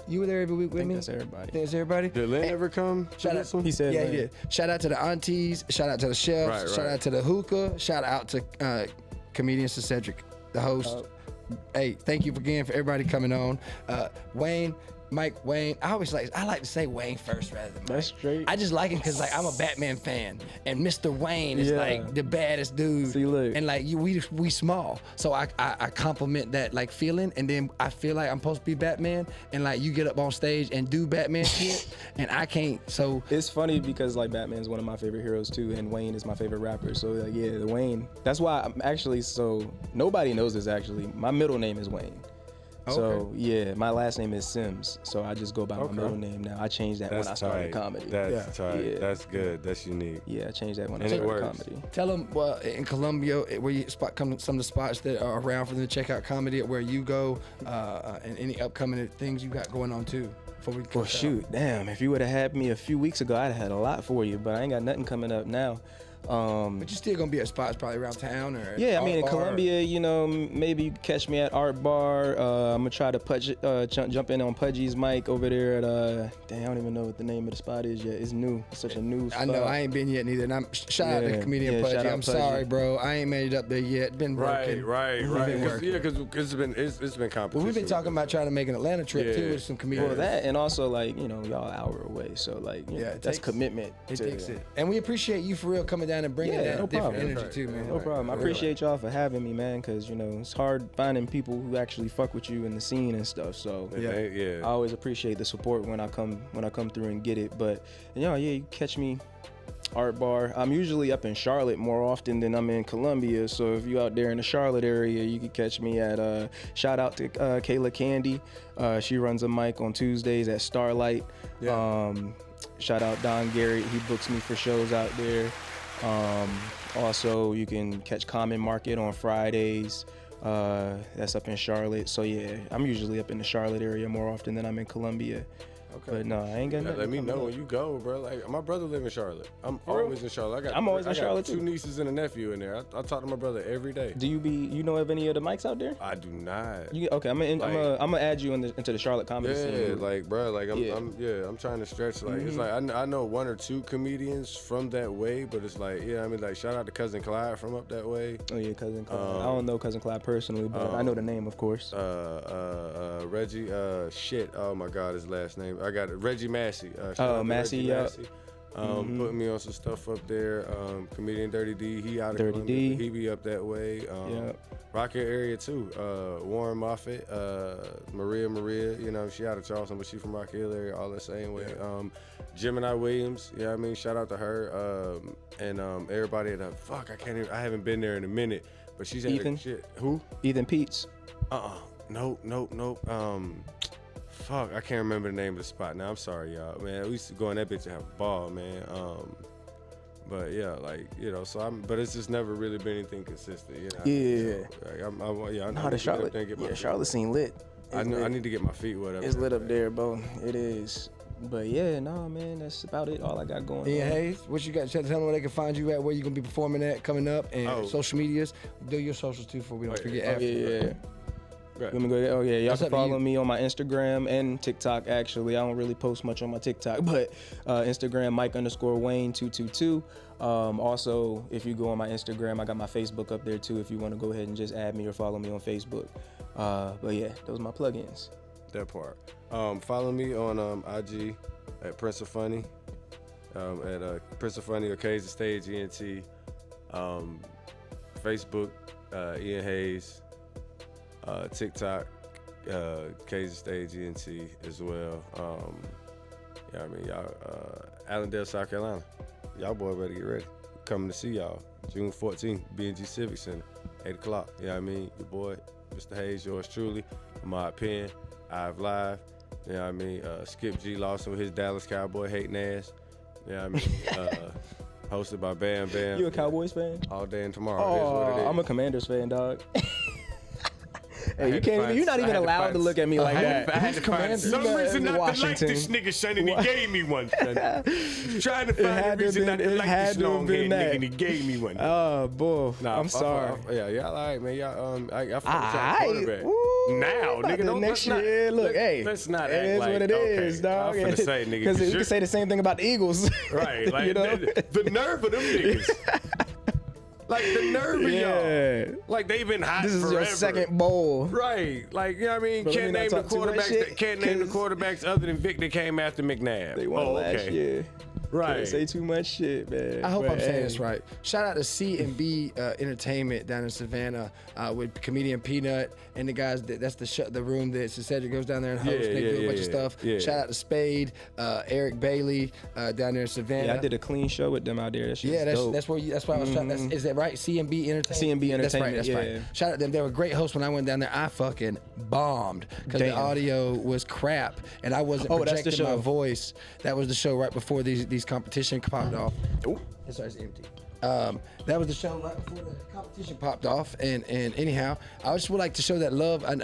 You were there every week with me?
That's everybody.
That's everybody?
Did Lynn ever come to
Shout
this
out,
one?
He said
yeah,
Lynn.
he did. Shout out to the aunties. Shout out to the chefs.
Right,
shout
right.
out to the hookah. Shout out to comedian Sir Cedric, the host. Hey, thank you again for everybody coming on. Mike Wayne. I like to say Wayne first rather than Mike.
That's straight.
I just like him because like I'm a Batman fan, and Mr. Wayne is
Yeah.
like the baddest dude.
See, look.
And like we small, so I compliment that like feeling, and then I feel like I'm supposed to be Batman, and like you get up on stage and do Batman shit, and I can't. So
It's funny because like Batman's one of my favorite heroes too, and Wayne is my favorite rapper. So like yeah, the Wayne. That's why I'm actually nobody knows this actually. My middle name is Wayne. So yeah, my last name is Sims. So I just go by my middle name now. I changed that when I started comedy.
That's tight.
Yeah.
That's good. That's unique.
Yeah, I changed that when I
And it
started
works.
comedy.
tell them in Columbia where you come some of the spots that are around for them to check out comedy at where you go, and any upcoming things you got going on too. Before we
Well, shoot, damn! If you would have had me a few weeks ago, I'd have had a lot for you. But I ain't got nothing coming up now.
But you're still gonna be at spots probably around town or
Yeah, I mean in
Art Bar.
Columbia, you know, maybe you can catch me at Art Bar. I'm gonna try to jump in on Pudgy's mic over there at I don't even know what the name of the spot is yet. It's new. It's such a new spot.
I know I ain't been yet neither, and I'm shout out to
Yeah,
comedian
yeah, shout
Pudgy.
out
I'm
Pudgy.
sorry, bro. I ain't made it up there yet. Been working.
Right.
Been
Cause,
working.
yeah, because it's been competition.
Well, we've been talking about trying to make an Atlanta trip too
Yeah.
with some comedians.
Well, that and also like you know y'all an hour away, so like you know,
it
that's
takes-
commitment.
It
to-
takes it, and we appreciate you for real coming down and bringing
Yeah,
that
no
different
problem.
energy too, man.
No problem. I appreciate y'all for having me, man, because you know it's hard finding people who actually fuck with you in the scene and stuff. So I always appreciate the support when I come through and get it. But you catch me Art Bar. I'm usually up in Charlotte more often than I'm in Columbia. So if you out there in the Charlotte area, you can catch me at shout out to Kayla Candy. She runs a mic on Tuesdays at Starlight. Shout out Don Garrett. He books me for shows out there. Also, you can catch Common Market on Fridays. That's up in Charlotte. So yeah, I'm usually up in the Charlotte area more often than I'm in Columbia.
Okay.
But no, I ain't got
Yeah,
nothing.
let me
coming
know
up.
when you go, bro. Like my brother live in Charlotte. I'm
real?
always in Charlotte.
I'm always in
I got
Charlotte,
two
too.
nieces and a nephew in there. I talk to my brother every day.
Do you know of any of the mics out there?
I do not.
Okay, I'm gonna add you into the Charlotte comedy scene.
Like, bro, like
Yeah.
I'm trying to stretch. Like, it's like I know one or two comedians from that way, but it's like, I mean, like, shout out to Cousin Clyde from up that way.
Oh yeah, Cousin Clyde. I don't know Cousin Clyde personally, but I know the name, of course.
Reggie, shit, oh my God, his last name. I got it. Reggie Massey. Shout out to
Massey,
Reggie
yeah.
Massey. Putting me on some stuff up there. Comedian Dirty D, he out of
Dirty
Columbia,
D.
but he be up that way. Rock Hill area too. Warren Moffitt, Maria, you know, she out of Charleston, but she from Rock Hill area, all the same way. Gemini Williams, yeah, I mean, shout out to her. And everybody at I haven't been there in a minute, but she's had
Ethan?
shit. Who?
Ethan Peets.
Nope. Fuck, I can't remember the name of the spot now. I'm sorry, y'all. Man, we used to go in that bitch and have a ball, man. But yeah, like, you know, but it's just never really been anything consistent, you know.
Yeah.
So, like, I
Nah, the Charlotte. Yeah, Charlotte scene lit.
I need to get my feet wet up.
It's lit up there, bro. It is. But yeah, no, man, that's about it. All I got going
Ian
on.
Hayes, what you got? Tell them where they can find you at, where you gonna be performing at, coming up, and social medias. Do your socials too, before we don't forget. After.
Yeah.
Right.
Let me go. Oh yeah, y'all
What's
can
up to
follow
you?
me on my Instagram and TikTok. Actually, I don't really post much on my TikTok, but Instagram Mike_Wayne222. Also, if you go on my Instagram, I got my Facebook up there too. If you want to go ahead and just add me or follow me on Facebook. But yeah, those are my plugins.
That part. Follow me on IG at Prince of Funny, at Prince of Funny or K's the Stage ENT. Facebook, Ian Hayes. TikTok, K's the Stage ENT as well. Yeah, I mean, y'all, Allendale, South Carolina. Y'all boy better get ready. Coming to see y'all June 14th, B&G Civic Center, 8 o'clock. You know what I mean? Your boy, Mr. Hayes, yours truly, Ahmad Penn, I've Live. You know what I mean? Skip G. Lawson with his Dallas Cowboy hating ass. You know what I mean? Hosted by Bam Bam.
You a Cowboys fan?
All day and tomorrow.
Oh,
It is what it is.
I'm a Commanders fan, dog. Hey, you can't even, you're not even allowed to look at me like that.
I had to find some reason not to like this nigga, son, and he gave me one, son. Trying to find a reason not to like this long-haired nigga, and he gave me one.
Oh, boy. I'm sorry.
Yeah, y'all all right, man. Y'all, I fuck with y'all
Aight.
quarterback.
Ooh,
Now,
about
nigga,
the
don't
next
let's
year.
not,
Look, hey,
let's not
it
act
is
like,
what it is,
okay,
dog.
I'm finna say, nigga,
because we can say the same thing about the Eagles.
Right, like,
you know?
the nerve of them niggas. Like, the nerve of y'all. Like, they've been hot
This is
forever.
your second bowl.
Right. Like, you know what I mean?
But let
Can't
me
name
not
the
talk too much
quarterbacks
shit,
can't name the
'cause-
quarterbacks other than Vic that came after McNabb.
They won last year.
Right.
Can't say too much shit, man.
I hope
But,
I'm saying
hey,
this right. Shout out to C&B Entertainment down in Savannah with comedian Peanut and the guys. That's the room that Cedric goes down there and hosts.
Yeah,
They do a
yeah,
bunch of
yeah,
stuff.
yeah.
Shout out to Spade, Eric Bailey down there in Savannah.
Yeah, I did a clean show with them out there. That shit
Yeah,
was dope.
that's where that's why I was trying. Is that right? C&B Entertainment.
C&B
That's right.
Entertainment,
That's right.
yeah.
Shout out to them. They were great hosts when I went down there. I fucking bombed because the
Damn.
audio was crap and I wasn't
Oh, that's the
projecting my
show.
voice. That was the show right before these competition popped off. It's empty. That was the show right before the competition popped off. And anyhow, I just would like to show that love. And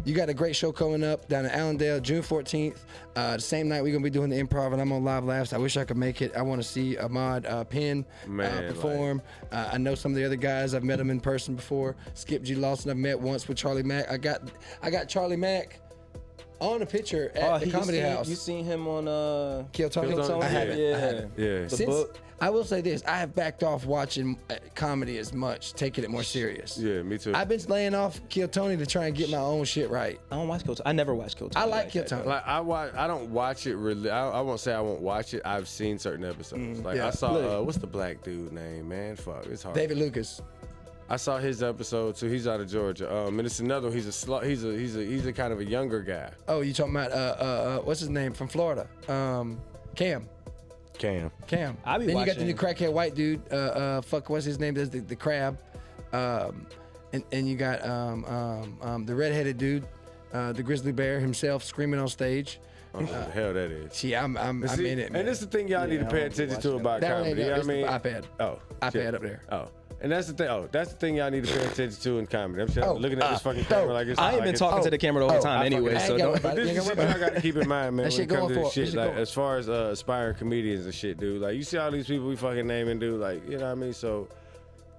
you got a great show coming up down in Allendale, June 14th. The same night we're gonna be doing the improv, and I'm on Live Laughs. I wish I could make it. I want to see Ahmad Penn perform. I know some of the other guys. I've met them in person before. Skip G. Lawson I've met once with Charlie Mack. I got Charlie Mack on a picture at the Comedy House.
You seen him on
Kill Tony?
Tony?
I haven't.
Yeah.
The book.
I will say this: I have backed off watching comedy as much, taking it more serious.
Yeah, me too.
I've been laying off Kill Tony to try and get my own shit right.
I don't watch Kill Tony. I never watched Kill Tony.
I like Kill Tony.
Like I don't watch it really. I won't say I won't watch it. I've seen certain episodes. Like
Yeah.
I saw
Look.
what's the black dude name, man? Fuck, it's hard.
David Lucas.
I saw his episode too. He's out of Georgia. And it's another one. He's a kind of a younger guy.
Oh, you talking about what's his name from Florida? Cam.
Cam.
I be
Then you got the
watching-
new crackhead white dude. Fuck, what's his name? There's the crab. And you got the redheaded dude, the grizzly bear himself screaming on stage.
What the hell that is?
See, I'm
See,
in it, man.
and this is the thing y'all need to
I
pay
don't
attention
watch
to
that.
about
That one
comedy.
ain't
You know
it's
what I
the
mean?
iPad.
Oh,
iPad
shit.
up there.
Oh. And that's the thing. Oh, that's the thing y'all need to pay attention to in comedy. I'm sure looking at this fucking camera like it's.
I ain't
like
been
it's-
talking to the camera the whole time
I fucking-
anyway,
I
so
ain't
don't.
got
But this is shit y'all gotta keep in mind, man.
That
When
shit
it comes
going
to this
for it.
shit,
That shit
like
going.
as far as aspiring comedians and shit, dude. Like you see all these people we fucking naming, dude. Like you know what I mean? So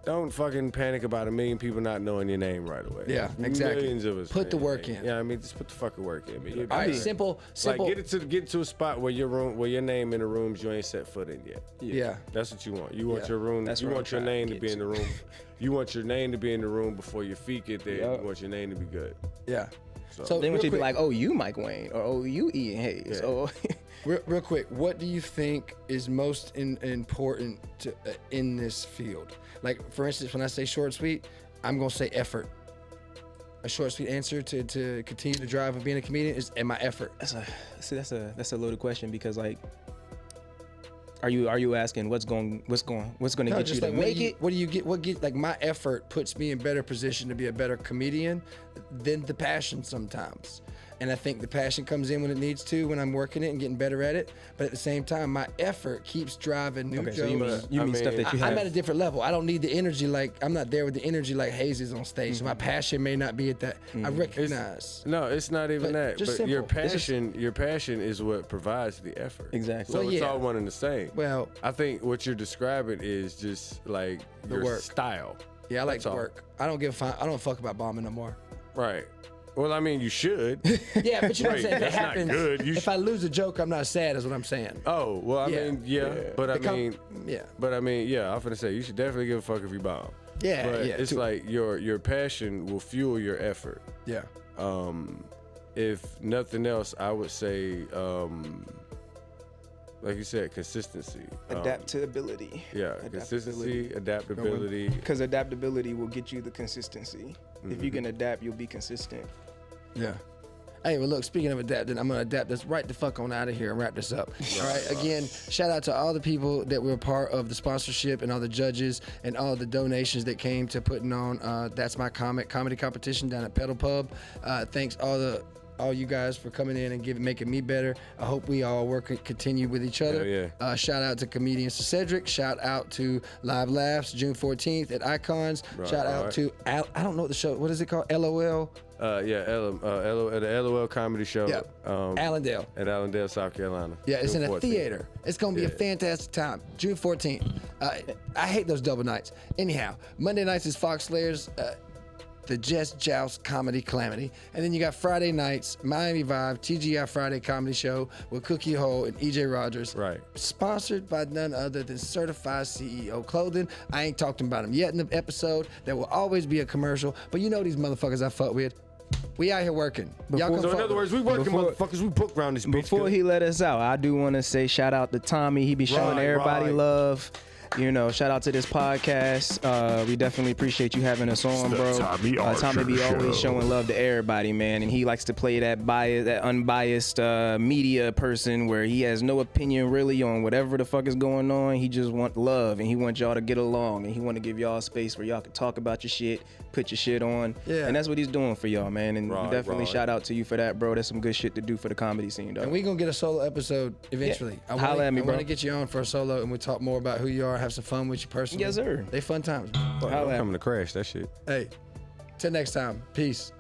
don't fucking panic about a million people not knowing your name right away.
Yeah, exactly.
Millions of us.
Put the
man.
work in.
Yeah, I mean, just put the fucking work in, man.
All right, simple.
Like get to a spot where your name in the rooms you ain't set foot in yet.
Yeah.
That's what you want. You want
Yeah.
your room.
That's
You
where
want
I'm
your
trying
name
to
to
get
be in the room. You want your name to be in the room before your feet get there.
Yup.
You want your name to be good.
Yeah.
So
They want you to be
quick,
like, oh, you Mike Wayne, or oh, you Ian Hayes.
Yeah.
Oh,
real quick, what do you think is most important to, in this field? Like, for instance, when I say short, sweet, I'm gonna say effort. A short, sweet answer to continue to drive of being a comedian is my effort.
that's a loaded question because like, are you asking what's going to get you to make it?
What do you get? What get like my effort puts me in better position to be a better comedian than the passion sometimes. And I think the passion comes in when it needs to, when I'm working it and getting better at it. But at the same time, my effort keeps driving new jokes.
So you mean stuff that you have?
I'm at a different level. I don't need the energy I'm not there with the energy like Hayes is on stage. So my passion may not be at that. I recognize.
It's not even that.
just
But your
simple.
your passion is what provides the effort.
Exactly.
So
Well,
it's
yeah.
all one and the same.
Well,
I think what you're describing is just like your
work.
style.
yeah, I like
That's
to
all.
work. I don't fuck about bombing no more.
Right. Well, I mean, you should.
Yeah, but you know what I'm
Wait,
saying? If it
that's not
happens,
good. You
if I lose a joke, I'm not sad, is what I'm saying.
Oh, well, I
Yeah.
mean, yeah. But I mean,
yeah.
I'm finna say, you should definitely give a fuck if you bomb.
Yeah,
But
yeah,
it's
too.
like your passion will fuel your effort.
Yeah.
If nothing else, I would say, like you said, consistency.
Adaptability.
Yeah, consistency, adaptability.
Because adaptability will get you the consistency. If you can adapt, you'll be consistent.
Yeah. Hey, well, look, speaking of adapting, I'm going to adapt this right the fuck on out of here and wrap this up. All right. Again, shout out to all the people that were a part of the sponsorship and all the judges and all the donations that came to putting on That's My comedy competition down at Pedal Pub. Thanks all you guys for coming in and making me better. I hope we all continue with each other.
Hell yeah.
Shout out to comedians to Cedric. Shout out to Live Laughs June 14th at Icons. Shout out to I don't know what the show. What is it called? LOL.
The LOL comedy show.
Yeah. Allendale.
At Allendale, South Carolina.
Yeah, it's
June
in a
14th.
theater. It's going to be a fantastic time. June 14th. I hate those double nights. Anyhow, Monday nights is Fox Slayer's the Just Joust Comedy Calamity. And then you got Friday nights, Miami Vibe, TGI Friday Comedy Show with Cookie Hole and EJ Rogers.
Right.
Sponsored by none other than Certified CEO Clothing. I ain't talked about them yet in the episode. There will always be a commercial. But you know these motherfuckers I fuck with. We out here working. Y'all come
So in
fuck
other
with
words, we working
Before-
motherfuckers. We book around this bitch.
Before he let us out, I do want to say shout out to Tommy. He be showing everybody
right.
love. You know, shout out to this podcast. We definitely appreciate you having us on, bro. Tommy be always showing love to everybody, man, and he likes to play that unbiased media person where he has no opinion really on whatever the fuck is going on. He just want love, and he wants y'all to get along, and he want to give y'all a space where y'all can talk about your shit, put your shit on,
Yeah.
and that's what he's doing for y'all, man. And
Right,
definitely
right.
shout out to you for that, bro. That's some good shit to do for the comedy scene, dog.
And we gonna get a solo episode eventually.
Yeah. Holla at me,
I
bro.
want to get you on for a solo, and we'll talk more about who you are, have some fun with you personally.
Yes, sir.
They fun times.
I'm coming to crash that shit.
Hey, till next time. Peace.